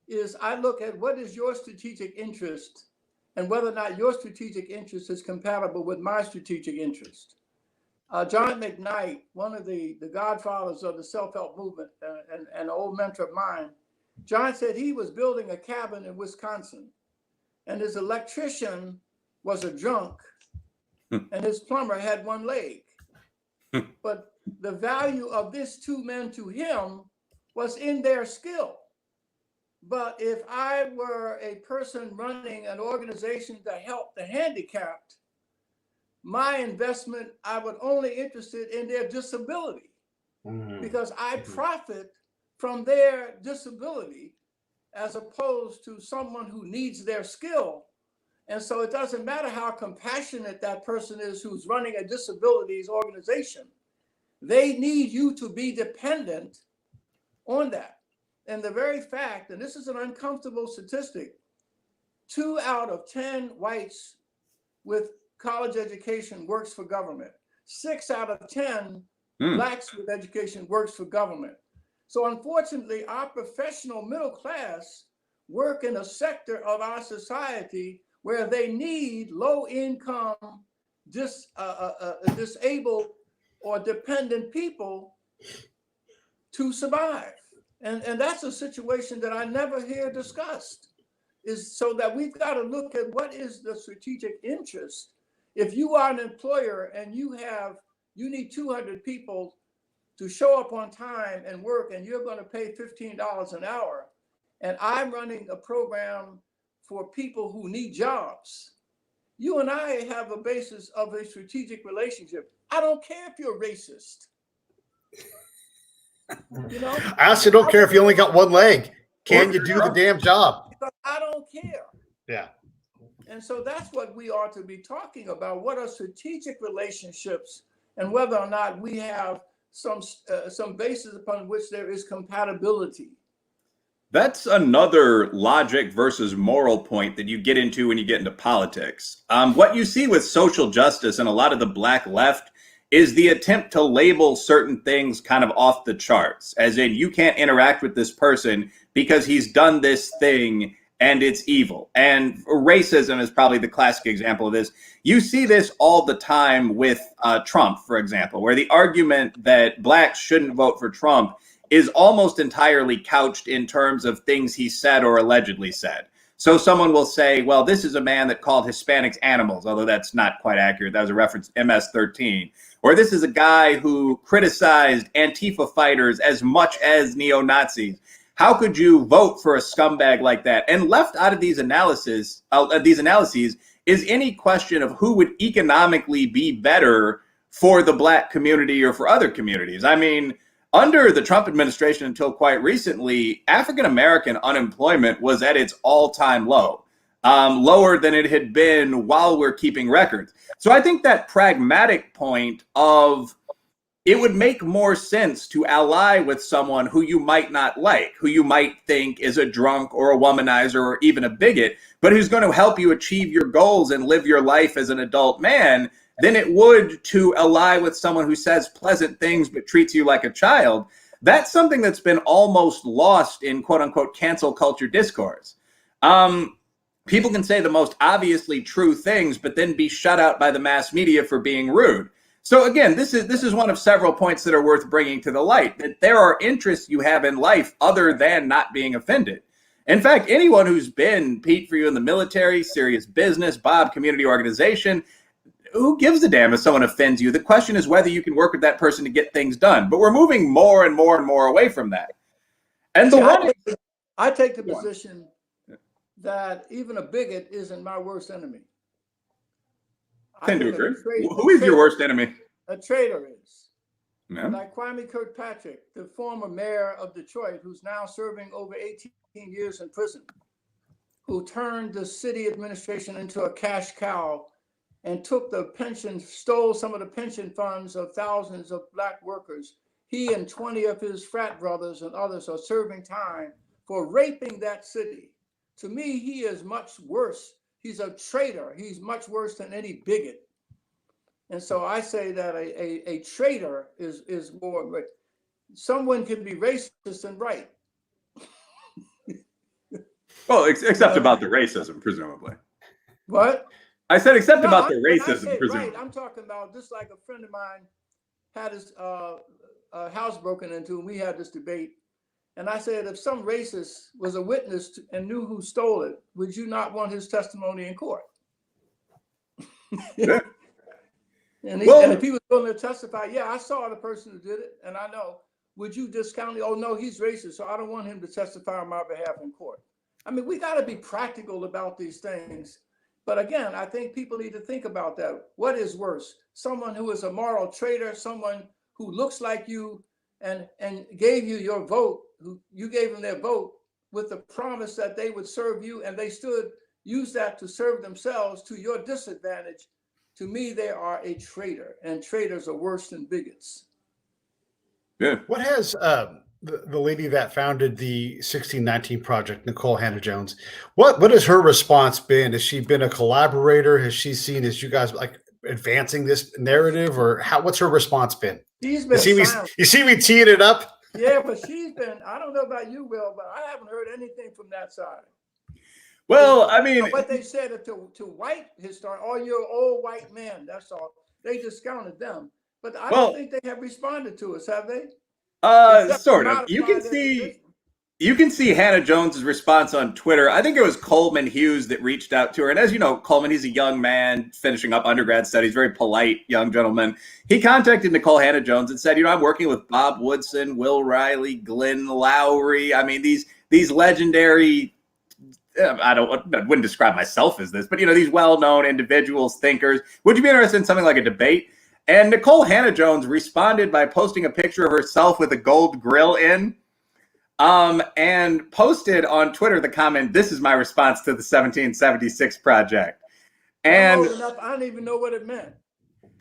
is I look at what is your strategic interest and whether or not your strategic interest is compatible with my strategic interest. John McKnight, one of the godfathers of the self-help movement and an old mentor of mine, John said he was building a cabin in Wisconsin and his electrician was a drunk and his plumber had one leg. But the value of these two men to him was in their skill. But if I were a person running an organization to help the handicapped, my investment, I would only interested in their disability because I profit from their disability as opposed to someone who needs their skill. And so it doesn't matter how compassionate that person is who's running a disabilities organization. They need you to be dependent on that. And the very fact, and this is an uncomfortable statistic, 2 out of 10 whites with college education works for government. 6 out of 10 blacks with education works for government. So unfortunately, our professional middle class work in a sector of our society where they need low income, disabled or dependent people to survive. And that's a situation that I never hear discussed, is so that we've got to look at what is the strategic interest. If you are an employer and you need 200 people to show up on time and work, and you're going to pay $15 an hour, and I'm running a program for people who need jobs, you and I have a basis of a strategic relationship. I don't care if you're racist. I also don't care if you only got one leg. Can you do the damn job? I don't care. Yeah. And so that's what we are to be talking about. What are strategic relationships, and whether or not we have some basis upon which there is compatibility. That's another logic versus moral point that you get into when you get into politics. What you see with social justice and a lot of the black left is the attempt to label certain things kind of off the charts, as in you can't interact with this person because he's done this thing and it's evil. And racism is probably the classic example of this. You see this all the time with Trump, for example, where the argument that blacks shouldn't vote for Trump is almost entirely couched in terms of things he said or allegedly said. So someone will say, well, this is a man that called Hispanics animals, although that's not quite accurate. That was a reference to MS-13. Or this is a guy who criticized Antifa fighters as much as neo-Nazis. How could you vote for a scumbag like that? And left out of these analyses is any question of who would economically be better for the black community or for other communities. I mean, under the Trump administration until quite recently, African-American unemployment was at its all-time low, lower than it had been while we're keeping records. So I think that pragmatic point of it would make more sense to ally with someone who you might not like, who you might think is a drunk or a womanizer or even a bigot, but who's going to help you achieve your goals and live your life as an adult man, than it would to ally with someone who says pleasant things but treats you like a child. That's something that's been almost lost in quote unquote cancel culture discourse. People can say the most obviously true things, but then be shut out by the mass media for being rude. So again, this is one of several points that are worth bringing to the light, that there are interests you have in life other than not being offended. In fact, anyone who's been, Pete, for you in the military, serious business, Bob, community organization, who gives a damn if someone offends you? The question is whether you can work with that person to get things done. But we're moving more and more and more away from that. And I take the position that even a bigot isn't my worst enemy. I tend to agree. Who is your worst enemy? A traitor is. Yeah. Like Kwame Kirkpatrick, the former mayor of Detroit, who's now serving over 18 years in prison, who turned the city administration into a cash cow and took the pension, stole some of the pension funds of thousands of Black workers. He and 20 of his frat brothers and others are serving time for raping that city. To me, he is much worse. He's a traitor. He's much worse than any bigot. And so I say that a traitor is more, someone can be racist and right. Well, except about the racism, presumably. What? I said except about the racism, presumably. Right, I'm talking about just like a friend of mine had his house broken into, and we had this debate. And I said, if some racist was a witness and knew who stole it, would you not want his testimony in court? Yeah. And if he was willing to testify, yeah, I saw the person who did it, and I know, would you discount it? Oh, no, he's racist, so I don't want him to testify on my behalf in court. I mean, we got to be practical about these things. But again, I think people need to think about that. What is worse? Someone who is a moral traitor, someone who looks like you and gave you your vote, you gave them their vote with the promise that they would serve you, and they used that to serve themselves to your disadvantage. To me, they are a traitor, and traitors are worse than bigots. Yeah. What has the lady that founded the 1619 Project, Nicole Hannah-Jones, what has her response been? Has she been a collaborator? Has she seen as you guys like advancing this narrative, or what's her response been? She's been you see me teeing it up? Yeah, but she's been, I don't know about you, Will, but I haven't heard anything from that side. Well, I mean, what they said to white historians, all your old white men, that's all. They discounted them. But I don't think they have responded to us, have they? Sort of. You can see Hannah Jones's response on Twitter. I think it was Coleman Hughes that reached out to her. And as you know, Coleman, he's a young man finishing up undergrad studies, very polite young gentleman. He contacted Nicole Hannah-Jones and said, I'm working with Bob Woodson, Will Reilly, Glenn Lowry. I mean, these legendary, I wouldn't describe myself as this, but these well-known individuals, thinkers. Would you be interested in something like a debate? And Nicole Hannah-Jones responded by posting a picture of herself with a gold grill in, and posted on Twitter the comment, "This is my response to the 1776 Project." And I don't even know what it meant.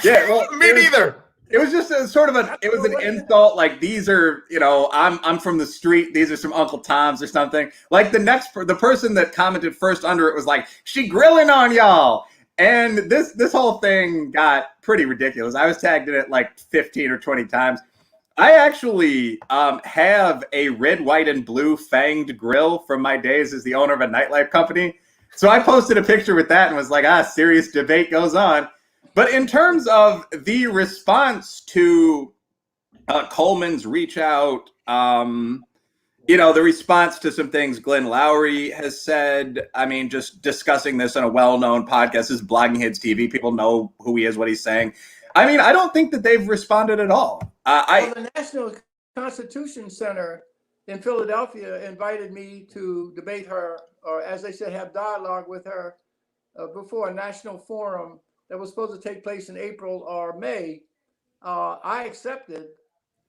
Yeah, well, me neither. It was just it was an insult. Like, these are, I'm from the street. These are some Uncle Toms or something. Like the person that commented first under it was like, "She grilling on y'all." And this whole thing got pretty ridiculous. I was tagged in it like 15 or 20 times. I actually have a red, white, and blue fanged grill from my days as the owner of a nightlife company. So I posted a picture with that and was like, serious debate goes on. But in terms of the response to Coleman's reach out, the response to some things Glenn Lowry has said, I mean, just discussing this on a well-known podcast, this is Blogging Heads TV. People know who he is, what he's saying. I mean, I don't think that they've responded at all. The National Constitution Center in Philadelphia invited me to debate her, or as they said, have dialogue with her before a national forum that was supposed to take place in April or May. I accepted,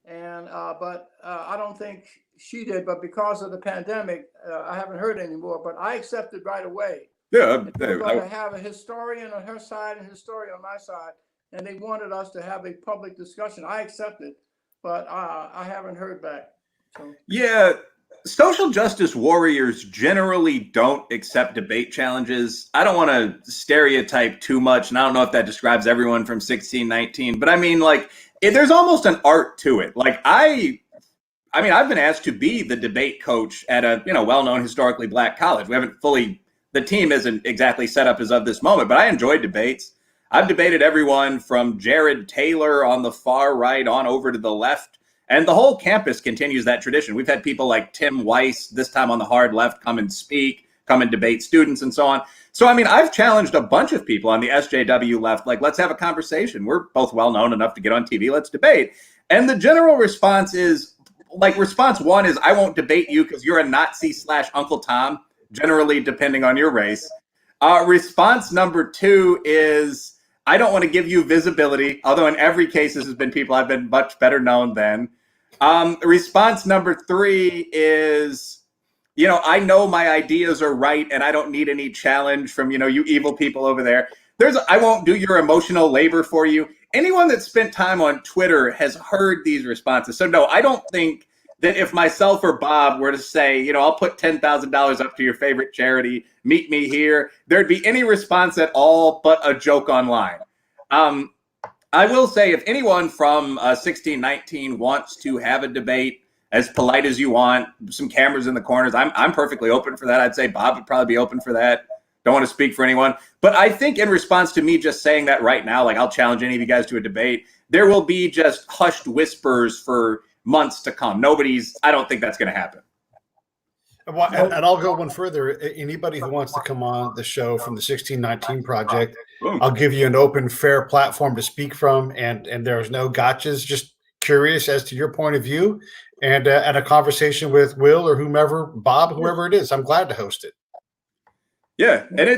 but I don't think she did. But because of the pandemic, I haven't heard anymore. But I accepted right away. Yeah, we're going to have a historian on her side and a historian on my side, and they wanted us to have a public discussion. I accepted, but I haven't heard back. So. Yeah. Social justice warriors generally don't accept debate challenges. I don't want to stereotype too much, and I don't know if that describes everyone from 1619, but I mean, like, there's almost an art to it. Like, I mean, I've been asked to be the debate coach at a, well-known historically Black college. The team isn't exactly set up as of this moment, but I enjoy debates. I've debated everyone from Jared Taylor on the far right on over to the left. And the whole campus continues that tradition. We've had people like Tim Weiss, this time on the hard left, come and speak. come and debate students and so on. So, I mean, I've challenged a bunch of people on the SJW left, like, let's have a conversation. We're both well known enough to get on TV. Let's debate. And the general response is, like, response one is, I won't debate you because you're a Nazi / Uncle Tom, generally depending on your race. Response number two is, I don't want to give you visibility, although in every case this has been people I've been much better known than. Response number three is, you know, I know my ideas are right and I don't need any challenge from, you know, you evil people over there. I won't do your emotional labor for you. Anyone that spent time on Twitter has heard these responses. So no, I don't think that if myself or Bob were to say, you know, I'll put $10,000 up to your favorite charity, meet me here, there'd be any response at all but a joke online. I will say, if anyone from 1619 wants to have a debate as polite as you want, some cameras in the corners, I'm perfectly open for that. I'd say Bob would probably be open for that. Don't want to speak for anyone. But I think in response to me just saying that right now, like, I'll challenge any of you guys to a debate, there will be just hushed whispers for months to come. I don't think that's going to happen. Well, and I'll go one further. Anybody who wants to come on the show from the 1619 Project, I'll give you an open, fair platform to speak from, and there's no gotchas. Just curious as to your point of view, and a conversation with Will or whomever, Bob, whoever it is. I'm glad to host it. Yeah, and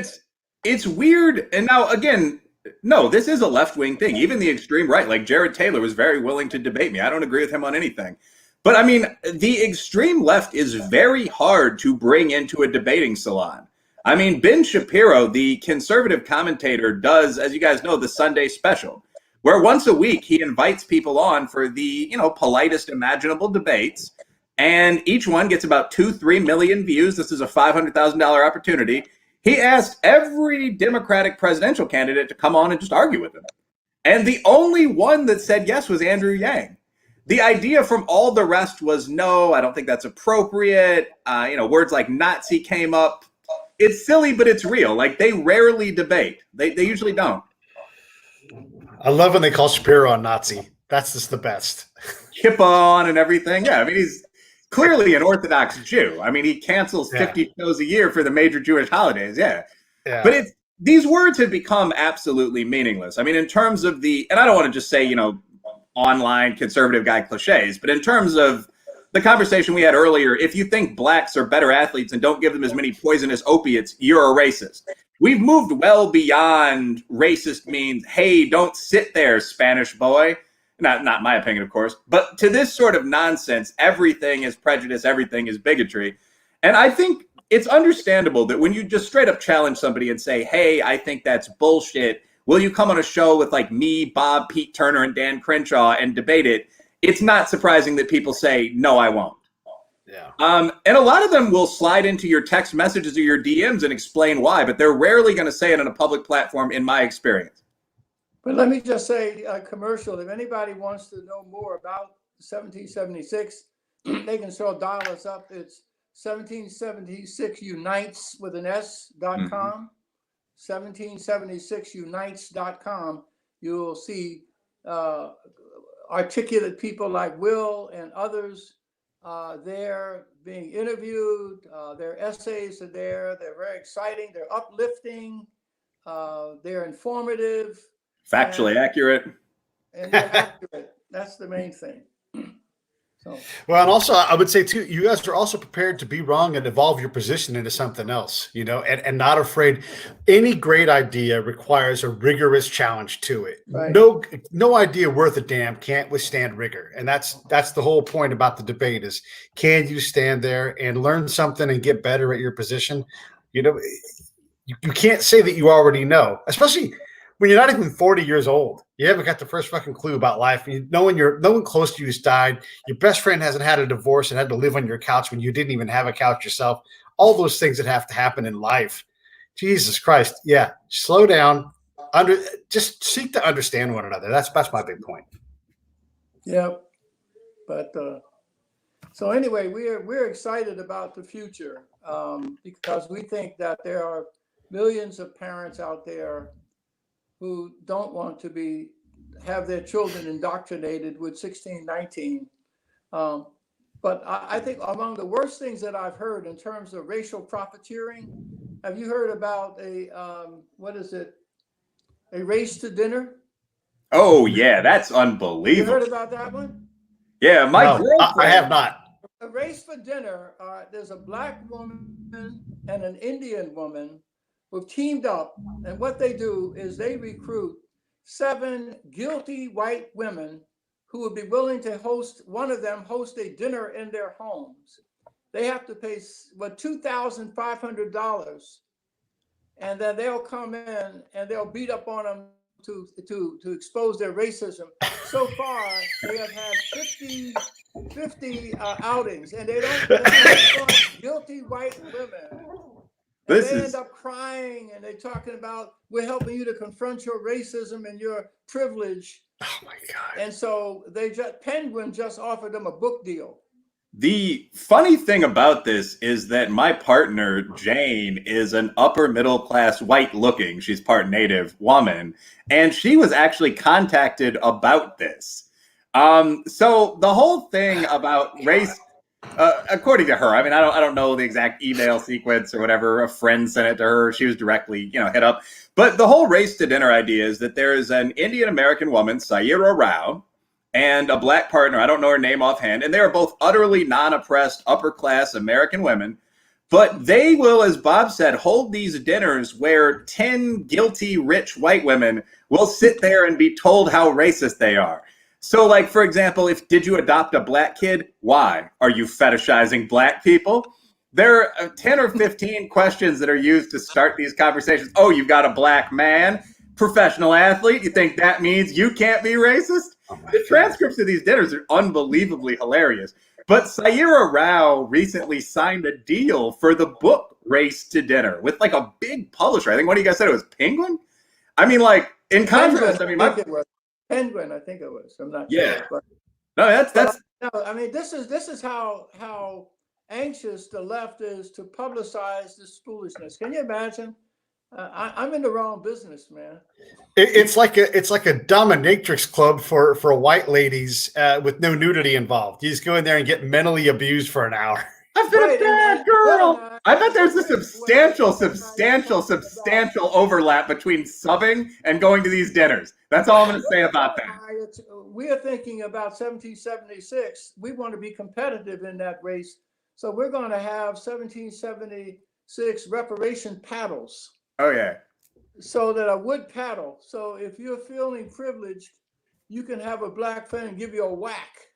it's weird. And now again, no, this is a left-wing thing. Even the extreme right, like Jared Taylor, was very willing to debate me. I don't agree with him on anything. But I mean, the extreme left is very hard to bring into a debating salon. I mean, Ben Shapiro, the conservative commentator, does, as you guys know, the Sunday special, where once a week he invites people on for the, you know, politest imaginable debates. And each one gets about 2-3 million views. This is a $500,000 opportunity. He asked every Democratic presidential candidate to come on and just argue with him. And the only one that said yes was Andrew Yang. The idea from all the rest was, no, I don't think that's appropriate. You know, words like Nazi came up. It's silly, but it's real. Like, they rarely debate. They usually don't. I love when they call Shapiro a Nazi. That's just the best. Chip on and everything. Yeah, I mean, he's clearly an Orthodox Jew. I mean, he cancels 50 shows a year for the major Jewish holidays. Yeah. But these words have become absolutely meaningless. I mean, in terms of and I don't want to just say, you know, online conservative guy cliches, but in terms of the conversation we had earlier, if you think blacks are better athletes and don't give them as many poisonous opiates, you're a racist. We've moved well beyond racist means, hey, don't sit there, Spanish boy. Not my opinion, of course, but to this sort of nonsense, everything is prejudice, everything is bigotry. And I think it's understandable that when you just straight up challenge somebody and say, hey, I think that's bullshit, will you come on a show with like me, Bob, Pete Turner, and Dan Crenshaw and debate it? It's not surprising that people say, no, I won't. Yeah. And a lot of them will slide into your text messages or your DMs and explain why, but they're rarely going to say it on a public platform, in my experience. But let me just say a commercial. If anybody wants to know more about 1776, they can still dial us up. It's 1776unites with an S.com. 1776unites.com. You'll see articulate people like Will and others there being interviewed. Their essays are there. They're very exciting. They're uplifting. They're informative. Factually accurate. And they're accurate. That's the main thing. So. Well, and also I would say too, you guys are also prepared to be wrong and evolve your position into something else, you know, and not afraid. Any great idea requires a rigorous challenge to it. Right. No idea worth a damn can't withstand rigor. And that's the whole point about the debate is, can you stand there and learn something and get better at your position? You know, you can't say that you already know, especially when you're not even 40 years old. You haven't got the first fucking clue about life. No one close to you has died. Your best friend hasn't had a divorce and had to live on your couch when you didn't even have a couch yourself. All those things that have to happen in life. Jesus Christ. Yeah. Slow down. Just seek to understand one another. That's my big point. Yeah. But so anyway, we're excited about the future because we think that there are millions of parents out there who don't want to have their children indoctrinated with 1619. But I think among the worst things that I've heard in terms of racial profiteering, have you heard about what is it? A race to dinner? Oh yeah, that's You unbelievable. heard about that one? Yeah, my No, girlfriend. I have not. A race for dinner. There's a black woman and an Indian woman who've teamed up, and what they do is they recruit 7 guilty white women who would be willing to host a dinner in their homes. They have to pay $2,500, and then they'll come in and they'll beat up on them to expose their racism. So far, they have had 50 outings, and they don't guilty white women. And they end up crying, and they're talking about, we're helping you to confront your racism and your privilege. Oh my God. And so Penguin just offered them a book deal. The funny thing about this is that my partner, Jane, is an upper middle class, white looking, she's part native woman, and she was actually contacted about this. So the whole thing about race, according to her, I mean, I don't know the exact email sequence or whatever. A friend sent it to her. She was directly, hit up. But the whole race to dinner idea is that there is an Indian American woman, Ciroc Vodka, and a black partner. I don't know her name offhand. And they are both utterly non-oppressed, upper class American women. But they will, as Bob said, hold these dinners where 10 guilty rich white women will sit there and be told how racist they are. So, like, for example, did you adopt a black kid? Why? Are you fetishizing black people? There are 10 or 15 questions that are used to start these conversations. Oh, you've got a black man, professional athlete. You think that means you can't be racist? The transcripts of these dinners are unbelievably hilarious. But Ciroc Vodka recently signed a deal for the book Race to Dinner with like a big publisher. I think one of you guys said it was Penguin. I mean, like, in contrast, Penguin, I think it was. I'm not sure. But, no, that's. No, I mean, this is how anxious the left is to publicize this foolishness. Can you imagine? I'm in the wrong business, man. It's like a dominatrix club for white ladies with no nudity involved. You just go in there and get mentally abused for an hour. I've been a bad girl. I bet there's a substantial overlap between subbing and going to these dinners. That's all I'm going to say about that. We're thinking about 1776. We want to be competitive in that race. So we're going to have 1776 reparation paddles. Oh, yeah. So that a wood paddle. So if you're feeling privileged, you can have a black friend give you a whack.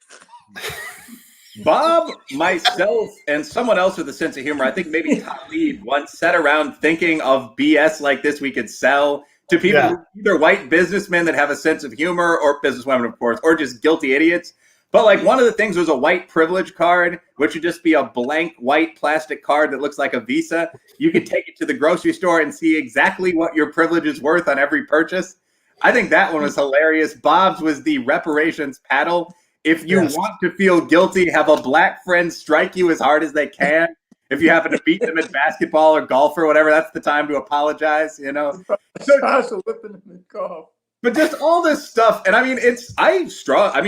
Bob, myself, and someone else with a sense of humor, I think maybe Talib, once sat around thinking of BS like this we could sell to people, either white businessmen that have a sense of humor, or businesswomen, of course, or just guilty idiots. But like one of the things was a white privilege card, which would just be a blank white plastic card that looks like a Visa. You could take it to the grocery store and see exactly what your privilege is worth on every purchase. I think that one was hilarious. Bob's was the reparations paddle. If you want to feel guilty, have a black friend strike you as hard as they can. If you happen to beat them at basketball or golf or whatever, that's the time to apologize, So, whipping them in golf. But just all this stuff, and I mean,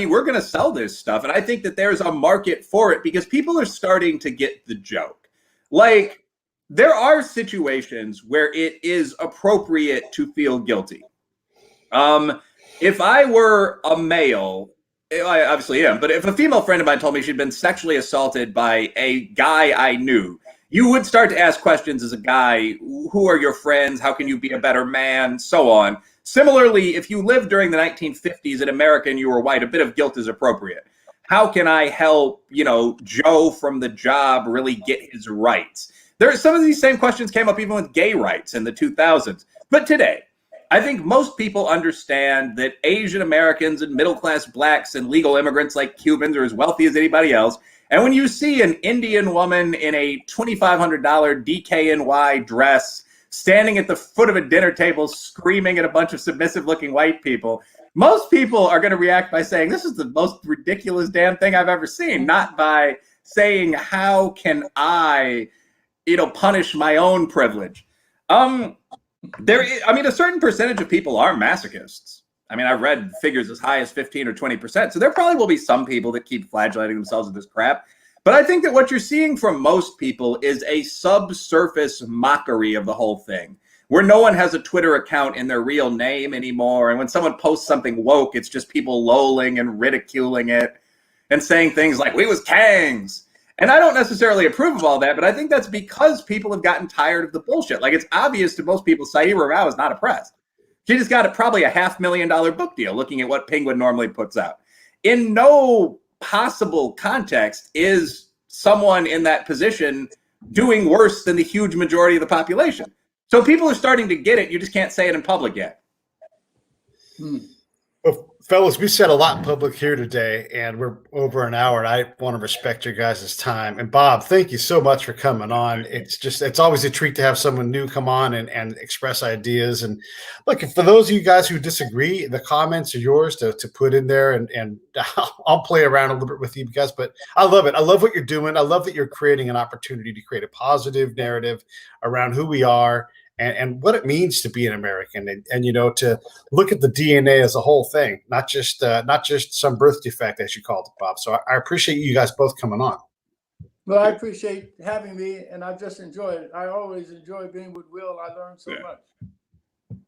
we're going to sell this stuff, and I think that there's a market for it because people are starting to get the joke. Like, there are situations where it is appropriate to feel guilty. If I were a male, I obviously am, but if a female friend of mine told me she'd been sexually assaulted by a guy I knew, you would start to ask questions as a guy. Who are your friends? How can you be a better man? So on. Similarly, if you lived during the 1950s in America and you were white, a bit of guilt is appropriate. How can I help, Joe from the job really get his rights? Some of these same questions came up even with gay rights in the 2000s. But today, I think most people understand that Asian Americans and middle-class blacks and legal immigrants like Cubans are as wealthy as anybody else. And when you see an Indian woman in a $2,500 DKNY dress standing at the foot of a dinner table screaming at a bunch of submissive-looking white people, most people are going to react by saying, this is the most ridiculous damn thing I've ever seen, not by saying, how can I, punish my own privilege? A certain percentage of people are masochists. I mean, I've read figures as high as 15 or 20%. So there probably will be some people that keep flagellating themselves with this crap. But I think that what you're seeing from most people is a subsurface mockery of the whole thing, where no one has a Twitter account in their real name anymore. And when someone posts something woke, it's just people lolling and ridiculing it and saying things like, we was Kangs. And I don't necessarily approve of all that, but I think that's because people have gotten tired of the bullshit. Like, it's obvious to most people Saira Rao is not oppressed. She just got probably a $500,000 book deal looking at what Penguin normally puts out. In no possible context is someone in that position doing worse than the huge majority of the population. So people are starting to get it. You just can't say it in public yet. Well, fellas, we said a lot in public here today, and we're over an hour, and I want to respect your guys' time. And Bob, thank you so much for coming on. It's always a treat to have someone new come on and express ideas. And look, for those of you guys who disagree, the comments are yours to put in there, and I'll play around a little bit with you guys, but I love it. I love what you're doing. I love that you're creating an opportunity to create a positive narrative around who we are and what it means to be an American, and to look at the DNA as a whole thing, not just some birth defect, as you called it, Bob. So I appreciate you guys both coming on. Well, I appreciate having me, and I've just enjoyed it. I always enjoy being with Will. I learned so much.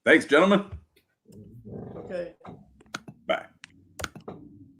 Thanks, gentlemen. Okay.